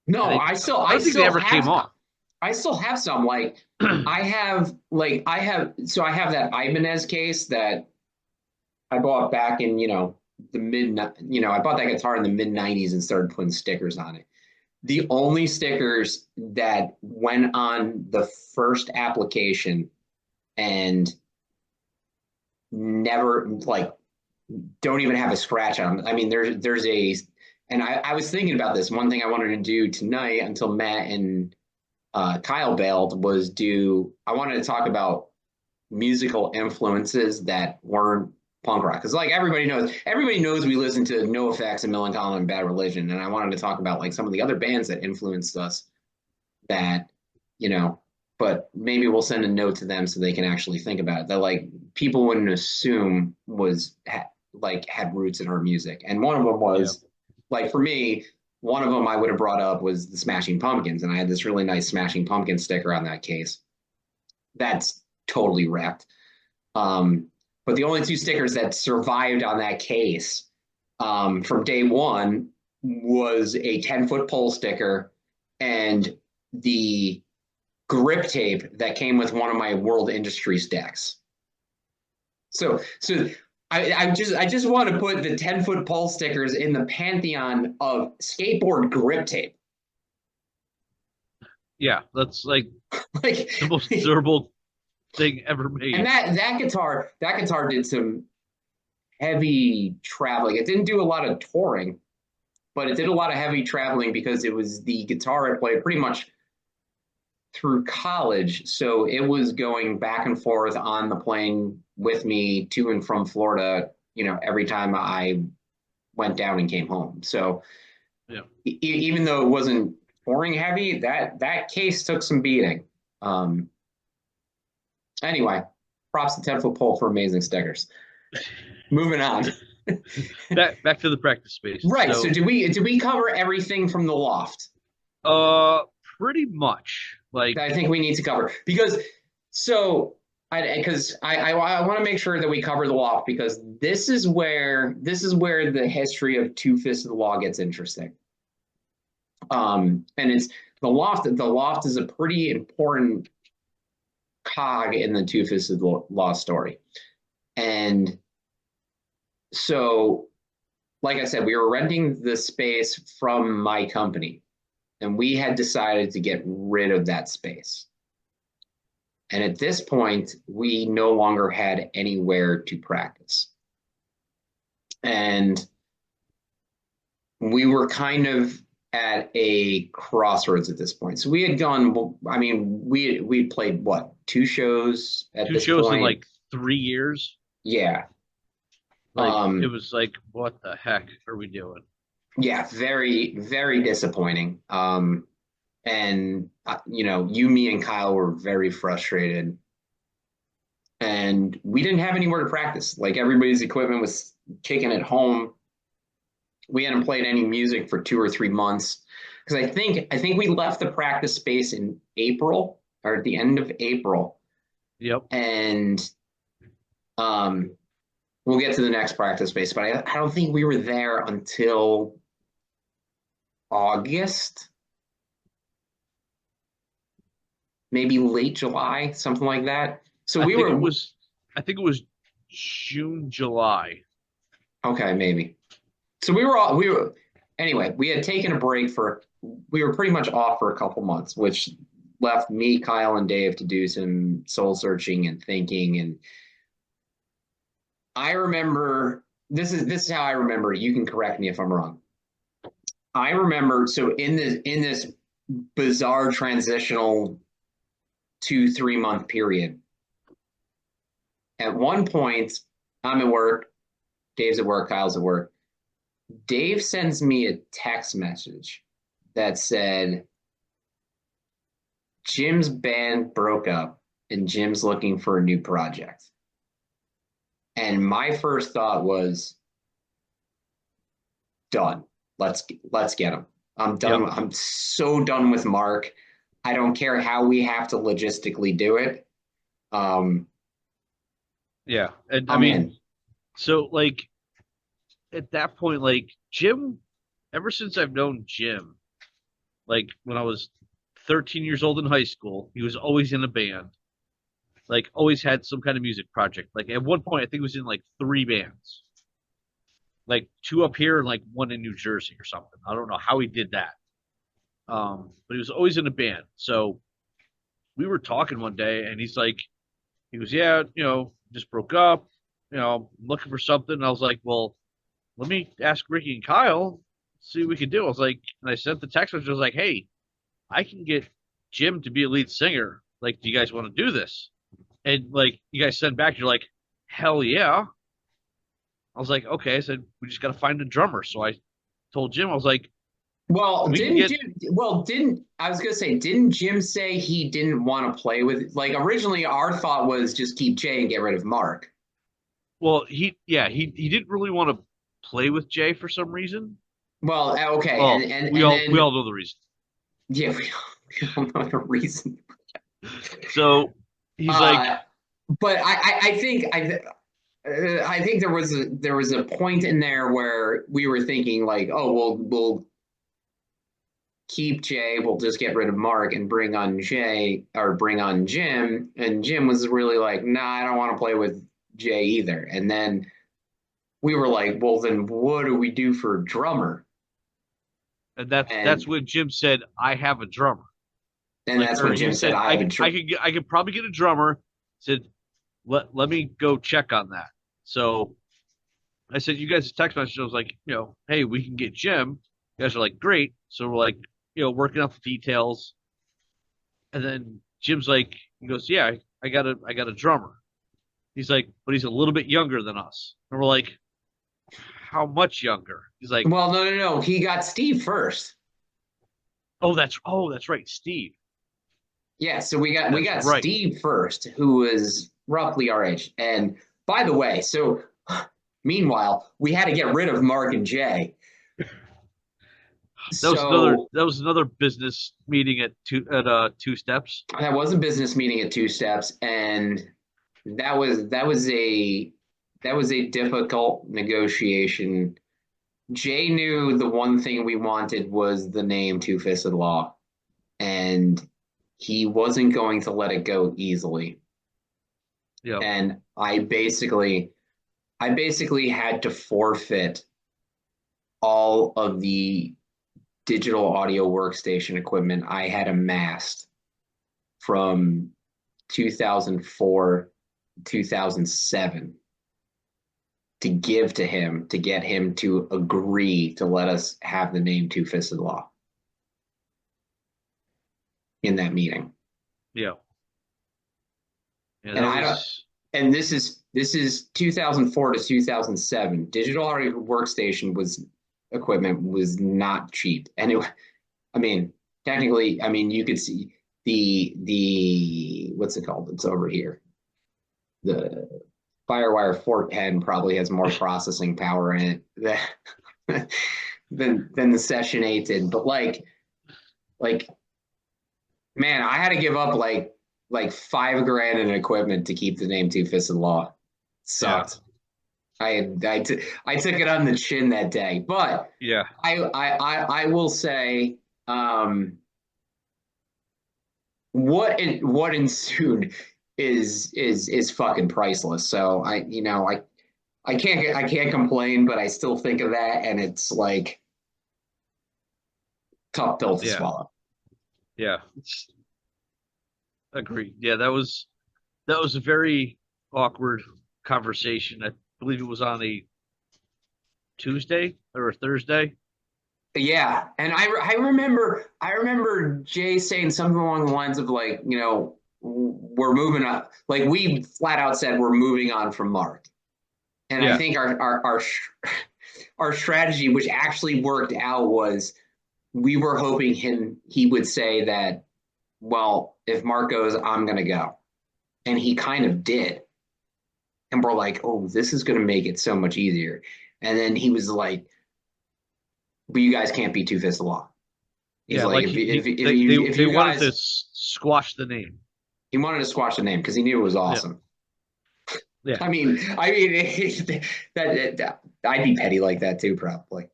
No, And I I don't think they still ever came have off. I still have some. Like I have so I have that Ibanez case that I bought back in, the mid, I bought that guitar in the mid 90s and started putting stickers on it. The only stickers that went on the first application and never, like, don't even have a scratch on them. I mean, and I was thinking about this. One thing I wanted to do tonight until Matt and Kyle bailed was I wanted to talk about musical influences that weren't punk rock, because like everybody knows we listen to NoFX and Millencolin and Bad Religion, and I wanted to talk about like some of the other bands that influenced us that you know but maybe we'll send a note to them so they can actually think about it, that like people wouldn't assume had roots in our music. And one of them Yeah. was, like, for me, one of them I would have brought up was the Smashing Pumpkins, and I had this really nice Smashing Pumpkins sticker on that case that's totally wrecked. But the only two stickers that survived on that case, from day one, was a 10-foot pole sticker and the grip tape that came with one of my World Industries decks. So I just want to put the 10-foot pole stickers in the pantheon of skateboard grip tape. Yeah, that's like Like the most durable thing ever made. And that guitar did some heavy traveling. It didn't do a lot of touring, but it did a lot of heavy traveling because it was the guitar I played pretty much through college. So it was going back and forth on the plane with me to and from Florida, every time I went down and came home. So Yeah. Even though it wasn't touring heavy, that case took some beating. Anyway, props to 10-foot pole for amazing stickers. Moving on. back to the practice space. Right. So did we cover everything from the loft? Pretty much. Like, I think we need to cover, because I want to make sure that we cover the loft, because this is where the history of Two Fists of the Law gets interesting. And it's the loft. The loft is a pretty important cog in the Two Fists of the Law story. And so, like I said, we were renting the space from my company, and we had decided to get rid of that space. And at this point, we no longer had anywhere to practice. And we were kind of at a crossroads at this point. So we had gone, I mean, we'd played what, 2 shows at this point? 2 shows in like 3 years. Yeah. Like, it was like, what the heck are we doing? Yeah, very, very disappointing. And you, me, and Kyle were very frustrated. And we didn't have anywhere to practice. Like, everybody's equipment was kicking at home. We hadn't played any music for 2 or 3 months. Because I think we left the practice space in April, or at the end of April. Yep. And we'll get to the next practice space, but I don't think we were there until August, maybe late July, something like that. So I think it was June, July. Okay, maybe. So anyway, we had taken a break we were pretty much off for a couple months, which left me, Kyle, and Dave to do some soul searching and thinking. And I remember this is how I remember it. You can correct me if I'm wrong. I remember so in this bizarre transitional 2 3 month period. At one point, I'm at work, Dave's at work, Kyle's at work. Dave sends me a text message that said, Jim's band broke up and Jim's looking for a new project. And my first thought was, done. Let's get him. I'm done. Yep. I'm so done with Mark. I don't care how we have to logistically do it. Yeah. And I I'm mean, in. so like at that point, like Jim, ever since I've known Jim, like when I was 13 years old in high school, he was always in a band, like always had some kind of music project. Like at one point, I think he was in like three bands, like two up here and like one in New Jersey or something. I don't know how he did that. But he was always in a band. So we were talking one day and he goes, yeah, just broke up, looking for something. And I was like, well, let me ask Ricky and Kyle, see what we can do. I was like, and I sent the text message. I was like, hey, I can get Jim to be a lead singer. Like, do you guys want to do this? And like, you guys sent back, you're like, hell yeah. I was like, okay. I said, we just got to find a drummer. So I told Jim, I was like, Well, we can didn't get, Jim? Well, didn't I was gonna say? Didn't Jim say he didn't want to play with? Like originally, our thought was just keep Jay and get rid of Mark. well, he didn't really want to play with Jay for some reason. Well, okay, and Well, and we and all we then all know the reason. yeah, we don't know the reason. So he's like, Uh, but I think there was a point in there where we were thinking like, oh, we'll keep Jay, we'll just get rid of Mark and bring on Jay or bring on Jim. And Jim was really like, nah, I don't want to play with Jay either. And then we were like, well, then what do we do for a drummer? and that's And when Jim said, I have a drummer. and Like, that's or when he Jim said, said, I have a I could probably get a drummer. Said, let me go check on that. So I said, you guys text message. I was like, hey, we can get Jim. You guys are like, great. So we're like, working out the details. And then Jim's like, he goes, yeah, I got a drummer. He's like, but he's a little bit younger than us. And we're like, how much younger? He's like, well, no. He got Steve first. oh, that's right, Steve. Yeah, so we That's got right. Steve first, who was roughly our age. And by the way, so meanwhile, we had to get rid of Mark and Jay. So That was another business meeting at two steps. that was a business meeting at Two Steps, and that was a difficult negotiation. Jay knew the one thing we wanted was the name Two Fisted Law, and he wasn't going to let it go easily. Yeah. And I basically had to forfeit all of the digital audio workstation equipment I had amassed from 2004 2007 to give to him to get him to agree to let us have the name Two Fisted Law in that meeting. Yeah. Yeah, And that I don't was and this is 2004 to 2007. Digital audio workstation was equipment was not cheap. And I mean, technically, I mean, you could see the what's it called? It's over here. The Firewire 410 probably has more processing power in it than the Session 8 did. But like man, I had to give up like $5,000 in equipment to keep the name Two Fisted Law. yeah. Sucked. I took it on the chin that day, but Yeah. I will say what ensued is fucking priceless. So I can't complain, but I still think of that, and it's like tough pill to Yeah. swallow. Yeah. Agreed. Yeah, that was a very awkward conversation. I believe it was on a Tuesday or a Thursday. Yeah, and I remember Jay saying something along the lines of like, we're moving up. Like we flat out said we're moving on from Mark. And I Yeah, think our strategy, which actually worked out, was we were hoping he would say that, well, if Mark goes, I'm gonna go. And he kind of did. And we're like, oh, this is gonna make it so much easier. And then he was like, but you guys can't be Two Fists of Law. He's yeah. like, Like if they you wanted to guys, squash the name. he wanted to squash the name because he knew it was Yeah, awesome. yeah. I mean, I'd be petty like that too, probably.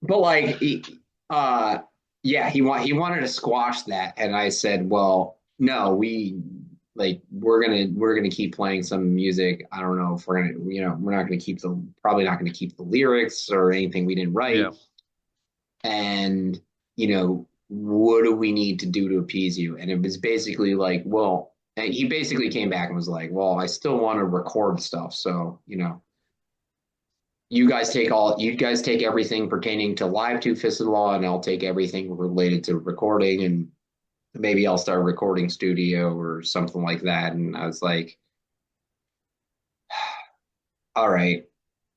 But like, uh, yeah, he wanted to squash that, and I said, well, no, we're gonna keep playing some music. I don't know if we're gonna, we're not gonna keep probably not gonna keep the lyrics or anything we didn't Yeah. write. And what do we need to do to appease you? And it was basically like, well, and he basically came back and was like, well, I still want to record stuff, so you guys take everything pertaining to live Two Fisted Law, and I'll take everything related to recording, and maybe I'll start a recording studio or something like that. And I was like, all right,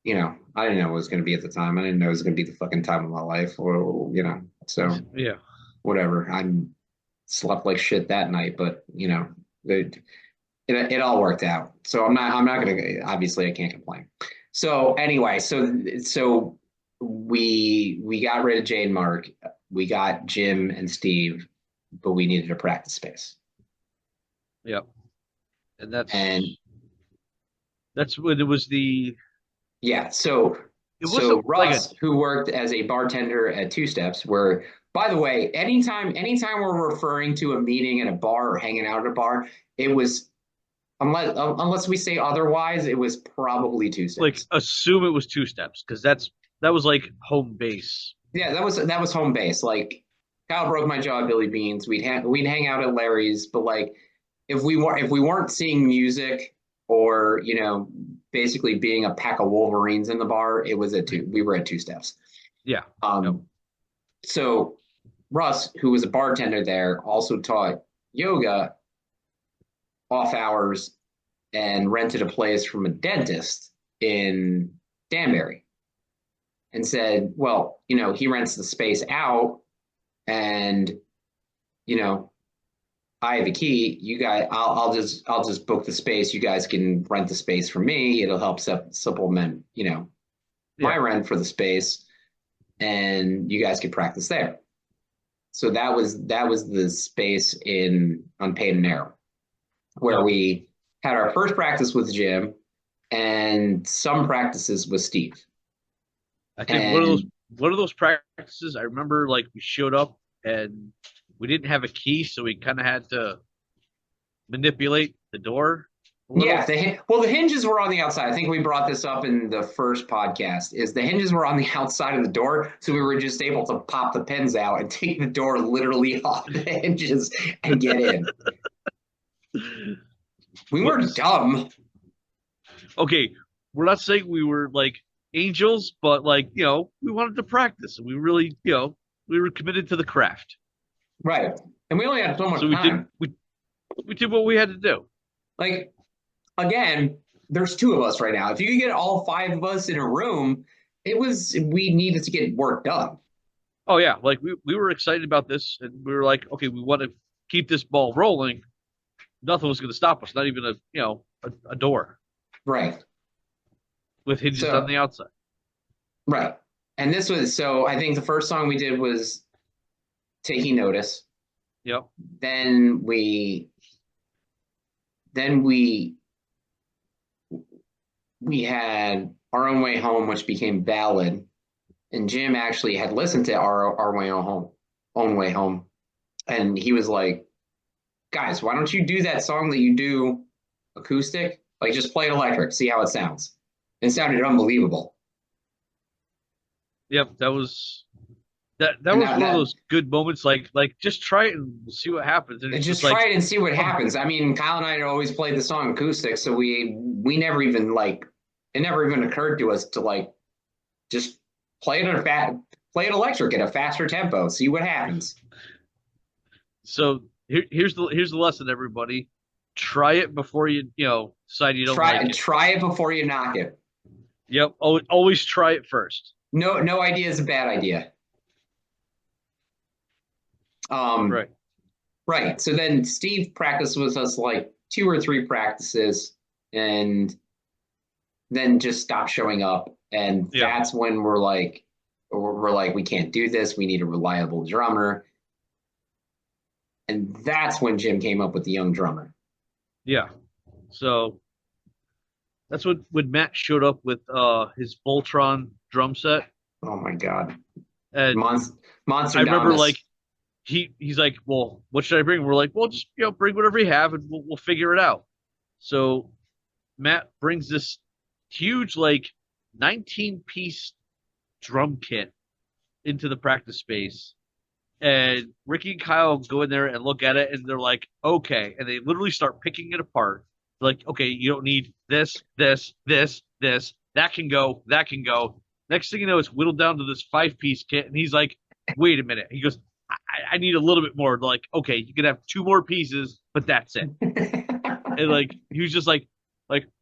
I didn't know what it was going to be at the time. I didn't know it was going to be the fucking time of my life, or so Yeah. whatever. I slept like shit that night, but it all worked out. So I'm not gonna, obviously I can't complain. So anyway, so we got rid of Jay and Mark. We got Jim and Steve, but we needed a practice space. Yeah. And And that's when it was yeah, so it so wasn't like a Russ, who worked as a bartender at Two Steps, where, by the way, anytime we're referring to a meeting at a bar or hanging out at a bar, it was, unless we say otherwise, it was probably Two like Steps. assume it was Two Steps because that was like home base. Yeah, that was home base. Like Kyle broke my jaw at Billy Beans. We'd hang out at Larry's, but like if we weren't seeing music or basically being a pack of Wolverines in the bar, it was we were at Two Steps. Yeah. Yep. Um, so Russ, who was a bartender there, also taught yoga off hours and rented a place from a dentist in Danbury, and said, well, he rents the space out, and you know, I have a key. You guys, I'll just book the space. You guys can rent the space from me. It'll help supplement, my Yeah. rent for the space, and you guys can practice there. So that was the space in on Paid and Narrow, where Yep. we had our first practice with Jim and some practices with Steve. I think And one of those practices I remember like we showed up and we didn't have a key, so we kind of had to manipulate the door a little. yeah, the hinges were on the outside. I think we brought this up in the first podcast. Is the hinges were on the outside of the door, so we were just able to pop the pins out and take the door literally off the hinges and get in. We weren't dumb. Okay, we're not saying we were like angels, but like, we wanted to practice and we really, we were committed to the craft. Right. And we only had so much So time. we did what we had to do. Like, again, there's two of us right now. If you could get all five of us in a room, we needed to get work done. Oh yeah, like we were excited about this and we were like, okay, we want to keep this ball rolling. Nothing was going to stop us, not even a door Right. with hinges So, on the outside. right. And so I think the first song we did was Taking Notice. Yep. Then we had Our Own Way Home, which became Ballad. And Jim actually had listened to Our Own Way Home. And he was like, guys, why don't you do that song that you do acoustic? Like, just play it electric, see how it sounds. And it sounded unbelievable. Yep, that was And one of those good moments. Like just try it and see what happens. And it's just just like, try it and see what happens. I mean, Kyle and I had always played the song acoustic, so we never even like it never even occurred to us to like just play it electric at a faster tempo, see what happens. So here's the lesson, everybody. Try it before you decide you don't like it. Try it before you knock it. Yep. Always try it first. No idea is a bad idea. Right. Right. So then Steve practiced with us like 2 or 3 practices and then just stopped showing up. And Yeah. that's when we're like, we can't do this. We need a reliable drummer. And that's when Jim came up with the young drummer. Yeah. So that's when Matt showed up with his Voltron drum set. Oh my God. And Monster I remember Dominus. like he's like, well, what should I bring? We're like, well, just bring whatever you have and we'll figure it out. So Matt brings this huge like 19-piece drum kit into the practice space. And Ricky and Kyle go in there and look at it and they're like, okay. And they literally start picking it apart. They're like, okay, you don't need this, this, this, this. That can go. That can go. Next thing you know, it's whittled down to this 5-piece kit. And he's like, wait a minute. He goes, I need a little bit more. They're like, okay, you can have 2 more pieces, but that's it. And like, he was just like,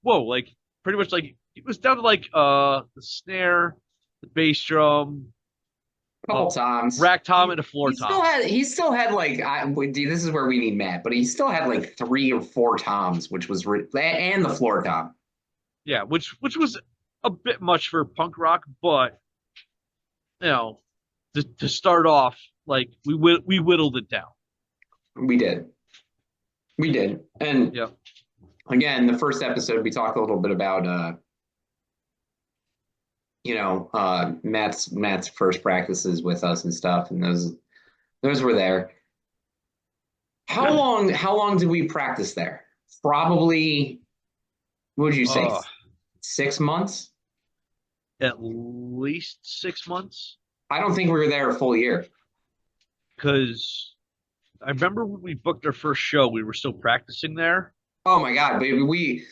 whoa, like pretty much like, it was down to like the snare, the bass drum, Couple times. rack tom, and a floor He tom. still had like this is where we need Matt, but he still had like 3 or 4 toms, which was and the floor tom. Yeah, which was a bit much for punk rock, but to start off, like we whittled it down. We did, and Yeah, again, the first episode we talked a little bit about Matt's first practices with us and stuff, and those were there. How long did we practice there? Probably, what would you say, 6 months? at least 6 months. I don't think we were there a full year. Because I remember when we booked our first show, we were still practicing there. Oh my God, baby!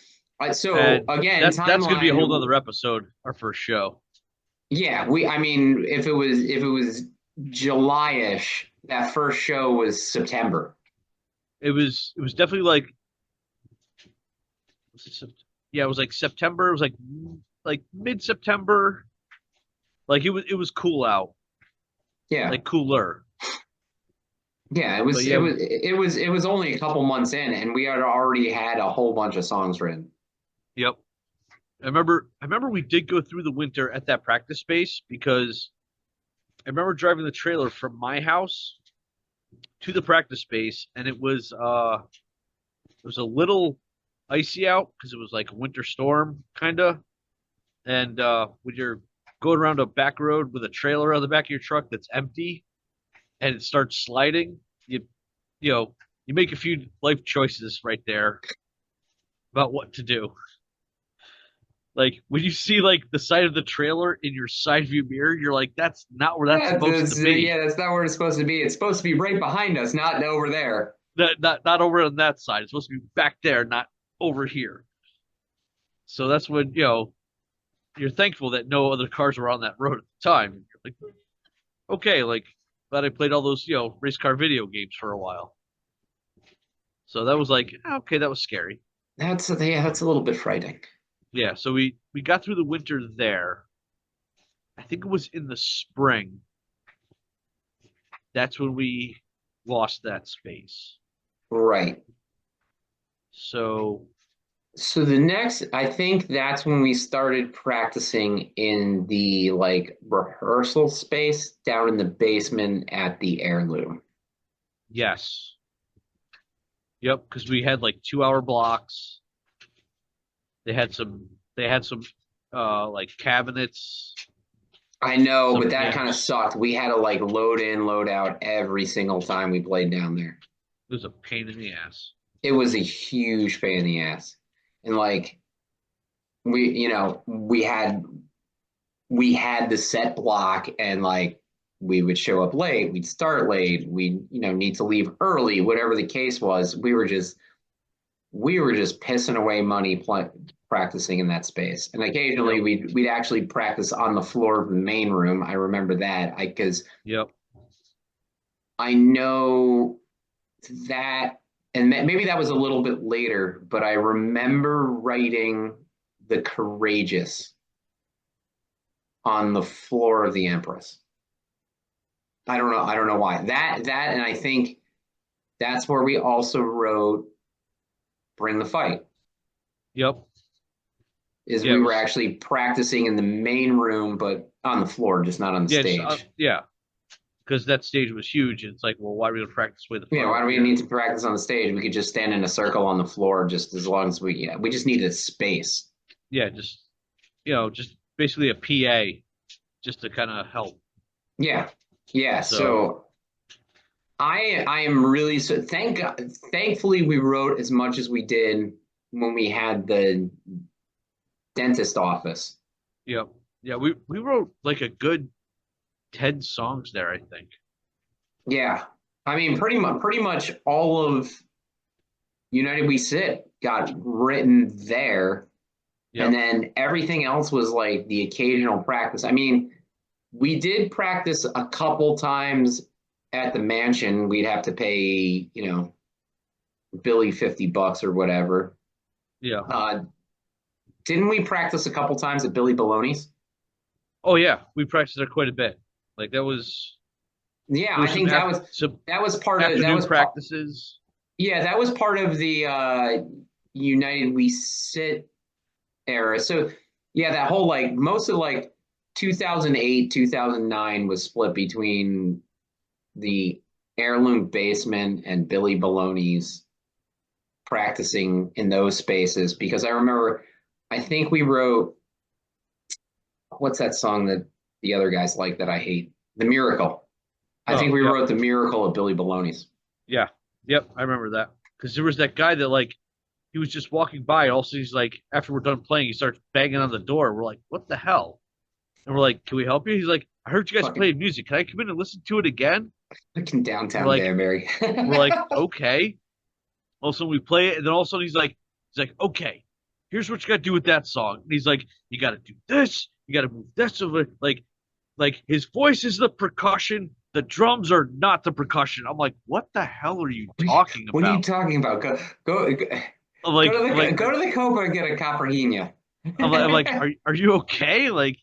So And again, that's going to be a whole other episode. Our first show. Yeah, I mean, if it was July-ish, that first show was September. It was definitely like, yeah, it was like September. It was like mid-September. Like it was cool out. Yeah, Like cooler. yeah, it was But yeah, it was only a couple months in, and we had already had a whole bunch of songs written. Yep. I remember we did go through the winter at that practice space because I remember driving the trailer from my house to the practice space and it was a little icy out because it was like a winter storm kinda. And when you're going around a back road with a trailer on the back of your truck that's empty and it starts sliding, you make a few life choices right there about what to do. Like when you see like the side of the trailer in your side view mirror, you're like, that's not where that's supposed to be. Yeah, that's not where it's supposed to be. It's supposed to be right behind us, not over there. Not over on that side. It's supposed to be back there, not over here. So that's when, you're thankful that no other cars were on that road at the time. You're like, okay, like glad I played all those, race car video games for a while. So that was like, okay, that was scary. That's a little bit frightening. Yeah, so we got through the winter there. I think it was in the spring. That's when we lost that space. Right. So the next, I think that's when we started practicing in the like rehearsal space down in the basement at the Heirloom. yes. Yep, because we had like 2-hour blocks. They had some like cabinets. I know, Some but that amps. kind of sucked. We had to like load in, load out every single time we played down there. It was a pain in the ass. It was a huge pain in the ass. And like we had the set block and like we would show up late, we'd start late, we need to leave early, whatever the case was. We were just we were just pissing away money practicing in that space. And occasionally Yep. we'd actually practice on the floor of the main room. I remember that because Yep. I know that, and maybe that was a little bit later, but I remember writing The Courageous on the floor of the Empress. I don't know. I don't know why. And I think that's where we also wrote Bring the Fight. Yep. Is Yeah. It we were was. actually practicing in the main room, but on the floor, just not on the Yeah. Just, stage. yeah. Because that stage was huge. It's like, well, why are we gonna practice way the Yeah, front why up do we here? need to practice on the stage? We could just stand in a circle on the floor just as long as we just needed space. Yeah. Just just basically a PA just to kind of help. Yeah. Yeah. So So I am really thankfully we wrote as much as we did when we had the dentist office. yeah, yeah. We wrote like a good 10 songs there, I think. Yeah. I mean pretty much all of United We Sit got written there. And Yep. then everything else was like the occasional practice. I mean, we did practice a couple times at the mansion. We'd have to pay, Billy $50 or whatever. Yeah. Uh, didn't we practice a couple times at Billy Baloney's? Oh yeah, we practiced there quite a bit. Like that was Yeah, there I was think some that was part of that afternoon was part practices. yeah, that was part of the United We Sit era. So yeah, that whole like most of like 2008, 2009 was split between the heirloom basement and Billy Baloney's practicing in those spaces because I remember I think we wrote what's that song that the other guys like that I hate? The Miracle. I think Oh, we yep. wrote The Miracle at Billy Baloney's. Yeah. Yep, I remember that. Because there was that guy that like he was just walking by. Also, he's like, after we're done playing, he starts banging on the door. We're like, what the hell? And we're like, can we help you? He's like, I heard you guys Fucking playing music. Can I come in and listen to it again? fucking We're downtown like, Danbury. we're like, okay. All of a sudden we play it, and then all of a sudden he's like, okay, here's what you got to do with that song. And he's like, you got to do this, you got to move this over. Like his voice is the percussion, the drums are not the percussion. I'm like, what the hell are you talking What are you about? talking about? I'm like, I'm like, Go to the Copa and get a Copperhina. I'm like, are you okay? Like,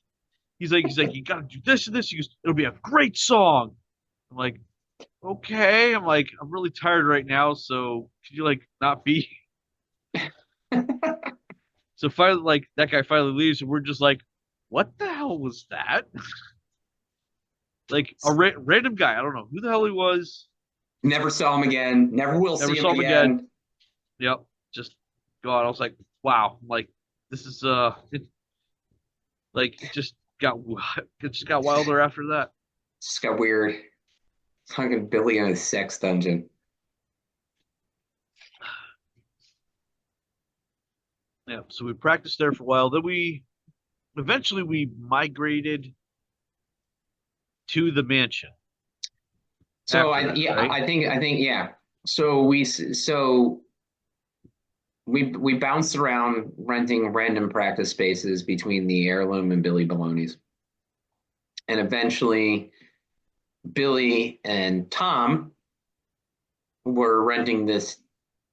he's like, you got to do this and this. He goes, it'll be a great song. I'm like, okay. I'm like, I'm really tired right now, so could you like not be? So finally, like that guy finally leaves, and we're just like, what the hell was that? Like a random guy. I don't know who the hell he was. Never saw him again. Never will Never see him saw him again. again. Yep, just gone. I was like, wow. I'm like, this is like it just got wilder after that. Just got weird. Fucking Billy in a sex dungeon. Yeah. So we practiced there for a while. Then we eventually we migrated to the mansion So after I that, yeah right? I think yeah. So we bounced around renting random practice spaces between the heirloom and Billy Baloney's, and eventually Billy and Tom were renting this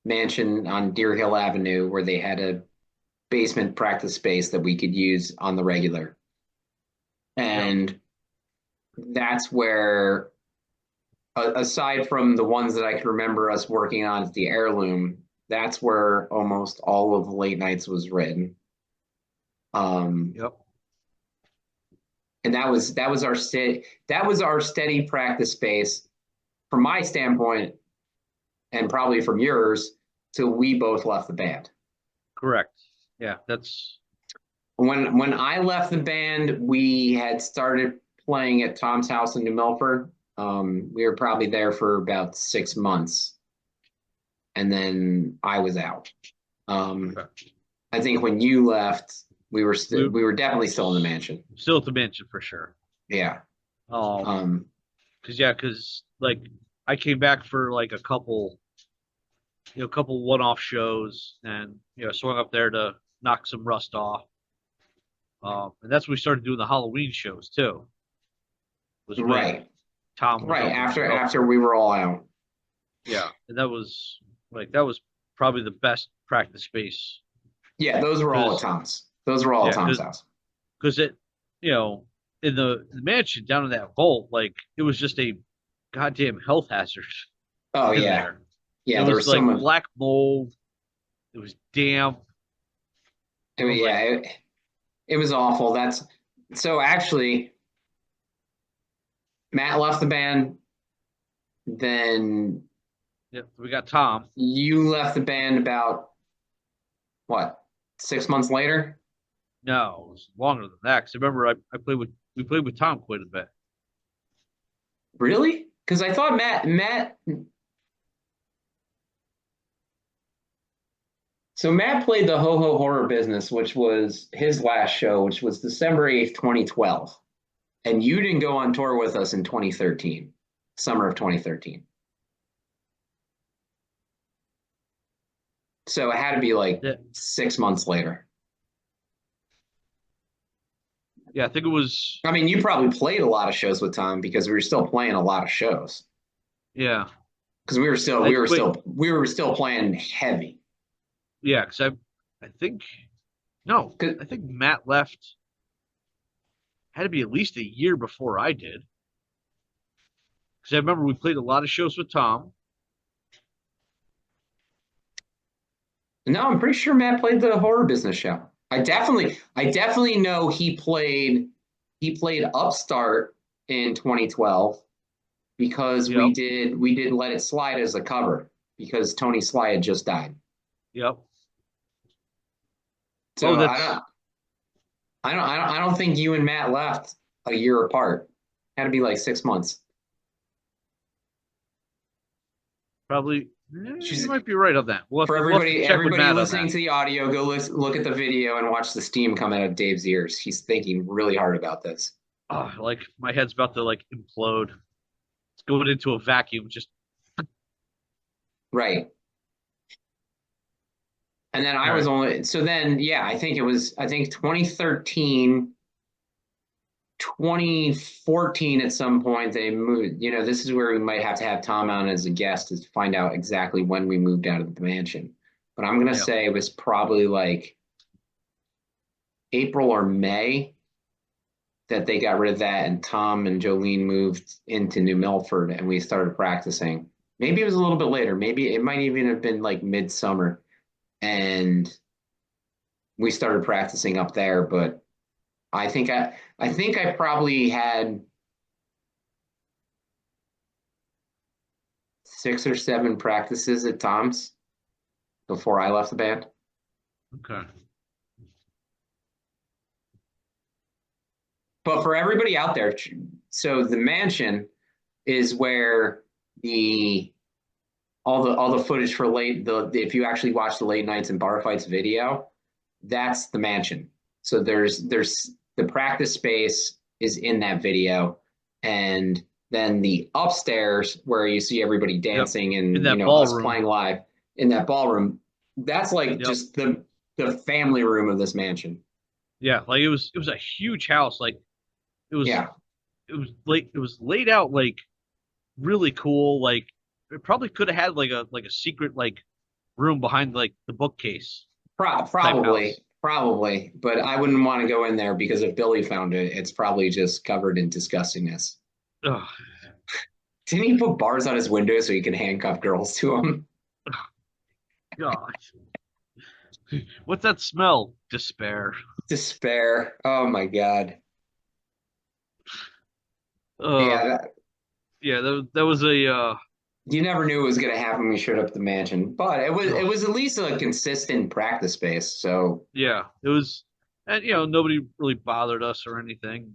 mansion on Deer Hill Avenue where they had a basement practice space that we could use on the regular, Yep. and that's where aside from the ones that I can remember us working on at the heirloom, that's where almost all of Late Nights was written. Um, Yep. and that was our steady practice space from my standpoint, and probably from yours, till we both left the band. Correct. Yeah. That's When I left the band, we had started playing at Tom's house in New Milford. We were probably there for about 6 months, and then I was out. Um, okay. I think when you left, We we were definitely still in the mansion. still at the mansion for sure. Yeah. Um, Um, cause yeah, cause like I came back for like a couple a couple one-off shows, and swung up there to knock some rust off. And that's when we started doing the Halloween shows too. Was when Right. Tom was Right. up in New After Milford. we were all out. Yeah, and that was probably the best practice space Yeah, those were all at because Tom's. Those were all at yeah, Tom's house. because it in the mansion down in that vault, like it was just a goddamn health hazard Oh in yeah. there. It Yeah, there was was so like much. black mold. It was damp. I I mean, was yeah, like, it was awful. That's so actually Matt left the band, then yeah, we got Tom. you left the band about what, 6 months later? No, it was longer than that. 'Cause I remember we played with Tom quite a bit. Really? Because I thought Matt so Matt played the Ho Ho Horror Business, which was his last show, which was December 8th, 2012. And you didn't go on tour with us in 2013, summer of 2013. So it had to be like Yeah, 6 months later. yeah, I think it was. I mean, you probably played a lot of shows with Tom because we were still playing a lot of shows. Yeah, Because we were still I wait. we were still playing heavy. Yeah, because I think no, 'Cause- I think Matt left had to be at least a year before I did. Because I remember we played a lot of shows with Tom. No, I'm pretty sure Matt played the Horror Business show. I definitely know he played Upstart in 2012 because Yep, we did Let It Slide as a cover because Tony Sly had just died. yep. Oh, So that's I don't think you and Matt left a year apart. Had to be like 6 months. probably. She's You might be right on that. for We'll have to check with everybody Matt on listening that. to the audio. Go look at the video and watch the steam come out of Dave's ears. He's thinking really hard about this. Oh, like my head's about to like implode. It's going into a vacuum. Just Right. And then I all was right. only so then yeah, I think 2013, 2014 at some point they moved. This is where we might have to have Tom on as a guest to find out exactly when we moved out of the mansion. But I'm gonna Yep. say it was probably like April or May that they got rid of that and Tom and Jolene moved into New Milford and we started practicing. Maybe it was a little bit later. Maybe it might even have been like midsummer and we started practicing up there, but I think I probably had 6 or 7 practices at Tom's before I left the band. Okay. But for everybody out there, so the mansion is where the all the footage for if you actually watch the late nights and bar fights video, that's the mansion. So there's the practice space is in that video, and then the upstairs where you see everybody Yep. dancing In and that us ballroom. playing live in that ballroom. That's like Yep. just the family room of this mansion. Yeah. Like it was a huge house. Like it was Yeah, it was laid out like really cool. Like it probably could have had like a secret like room behind like the bookcase type house. probably, but I wouldn't want to go in there because if Billy found it, it's probably just covered in disgustingness. Oh Didn't he put bars on his window so he can handcuff girls to him? God. What's that smell? Despair. Despair. Oh my God. Uh Yeah, yeah, that was a you never knew it was going to happen when we showed up at the mansion, but it was at least a consistent practice space. So yeah, it was, and nobody really bothered us or anything.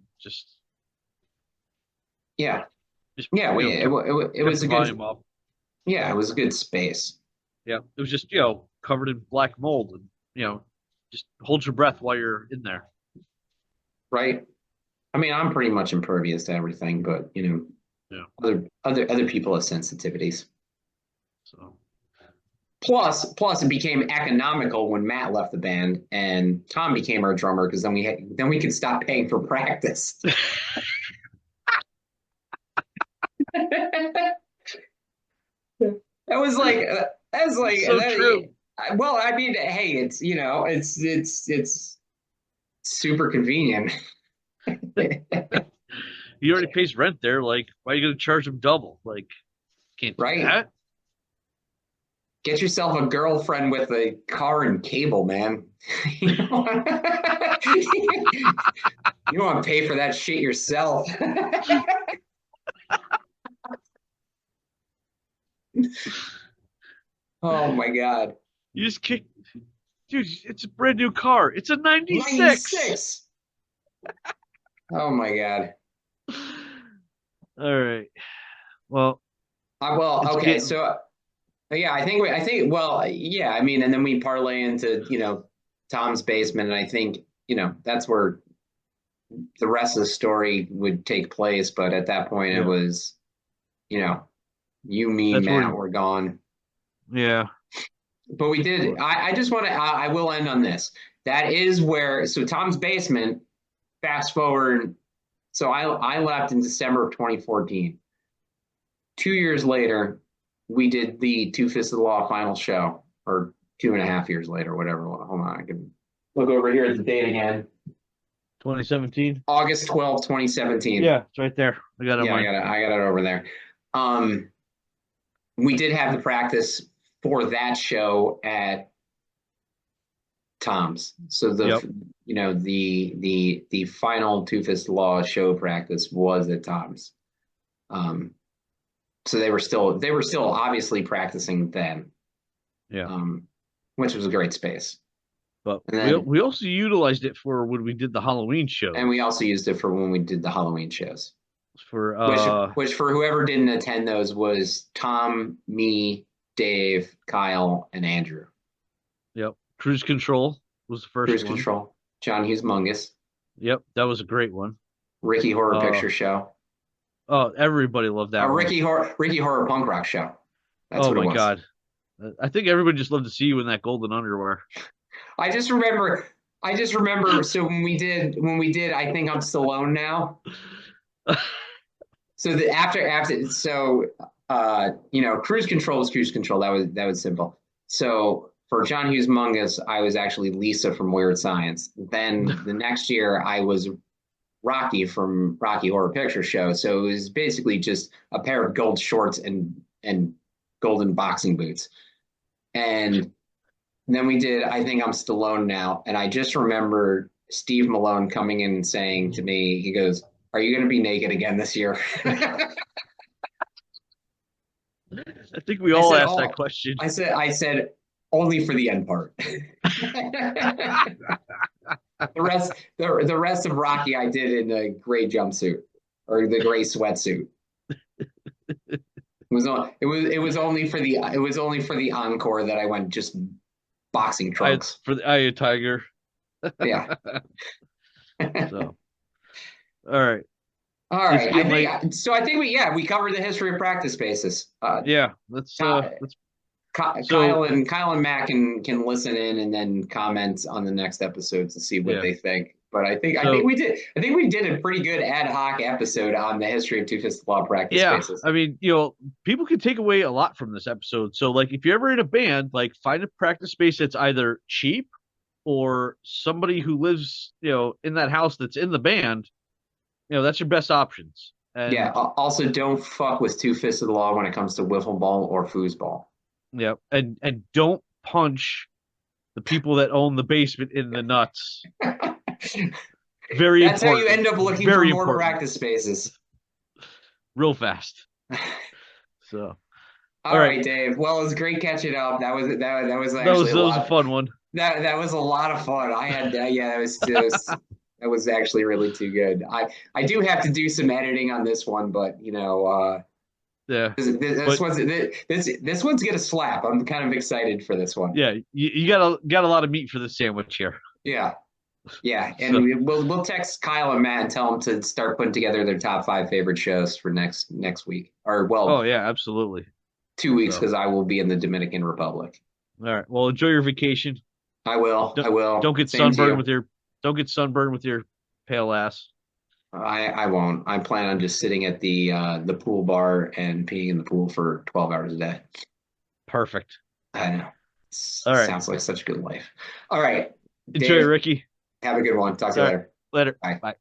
yeah, Just yeah, it kept was the a good volume up. yeah, it was a good space, Yeah, it was just covered in black mold, and just hold your breath while you're in there. right? I mean, I'm pretty much impervious to everything, but Yeah. other people have sensitivities. So Plus, it became economical when Matt left the band and Tom became our drummer because then we could stop paying for practice. That was like So true. well, I mean, hey, it's it's super convenient. He already pays rent there. Like, why are you going to charge him double? Like, can't do Right? that. Get yourself a girlfriend with a car and cable, man. You don't want to pay for that shit yourself. Oh my God. You just kick, dude. It's a brand new car. It's a '96. 96. Oh my God. All right. Well, Well, it's okay. getting. So yeah, well, yeah, I mean, and then we parlay into, Tom's basement. And I think, that's where the rest of the story would take place. But at that point, it Yeah. was, you know, you, me, That's Matt where. were gone. Yeah. But we did. I just want to. I will end on this. That is where. So Tom's basement. Fast forward. So I left in December of 2014. 2 years later, we did the Two Fists of the Law final show, or 2.5 years later, whatever. Hold on, I can look over here at the date again. 2017. August 12th, 2017. Yeah, it's right there. I got it. Yeah, I got it over there. We did have the practice for that show at Tom's. So Yep. the final Two Fist Law show practice was at Tom's. So they were still obviously practicing then. Yeah. Which was a great space. But And then, we also utilized it for when we did the Halloween show. and we also used it for when we did the Halloween shows. For Which for whoever didn't attend those was Tom, me, Dave, Kyle, and Andrew. Yep. Cruise Control was the first Cruise one. Control, John Hughes Mungus, Yep, that was a great one. Ricky Horror Picture Show. Oh, everybody loved that one. Ricky Horror Punk Rock Show. That's Oh what it my was. God. I think everybody just loved to see you in that golden underwear. I just remember. So when we did, I think I'm Stallone now. So Cruise Control was Cruise Control. That was simple. So for John Hughes Mungus, I was actually Lisa from Weird Science. Then the next year, I was Rocky from Rocky Horror Picture Show. So it was basically just a pair of gold shorts and golden boxing boots. And then we did I Think I'm Stallone Now. And I just remember Steve Malone coming in and saying to me, he goes, "Are you going to be naked again this year?" I think we all asked that question. I said only for the end part. The rest of Rocky I did in a gray jumpsuit or the gray sweatsuit. It was only for the encore that I went just boxing trunks. For the Eye of Tiger. Yeah. So, all right. All right. I think we covered the history of practice spaces. Yeah. Let's Kyle and Matt can listen in and then comment on the next episode to see what they think. But I think we did a pretty good ad hoc episode on the history of Two Fist Law practice spaces. I mean, people can take away a lot from this episode. So, like, if you're ever in a band, like, find a practice space that's either cheap or somebody who lives, in that house that's in the band. That's your best options. And, Also, don't fuck with Two Fists of the Law when it comes to wiffle ball or foosball. Yeah, and don't punch the people that own the basement in the nuts. Very That's important. how you end up looking for more practice spaces. Real fast. So. All right, Dave. Well, it was great catching up. That was actually that was a fun one. That was a lot of fun. I had that was actually really too good. I do have to do some editing on this one, but yeah, this one's gonna slap. I'm kind of excited for this one. Yeah, you got a lot of meat for the sandwich here. Yeah, and we'll text Kyle and Matt and tell them to start putting together their top 5 favorite shows for next week. Or oh yeah, absolutely. 2 weeks because I will be in the Dominican Republic. All right. Well, enjoy your vacation. I will. Don't, I will. don't get Same to sunburned you. with your pale ass. I won't. I plan on just sitting at the pool bar and peeing in the pool for 12 hours a day. Perfect. I know. All right. Sounds like such a good life. All right, Enjoy, Dave, Ricky. have a good one. Talk to All you right. later. Later. Bye. Bye.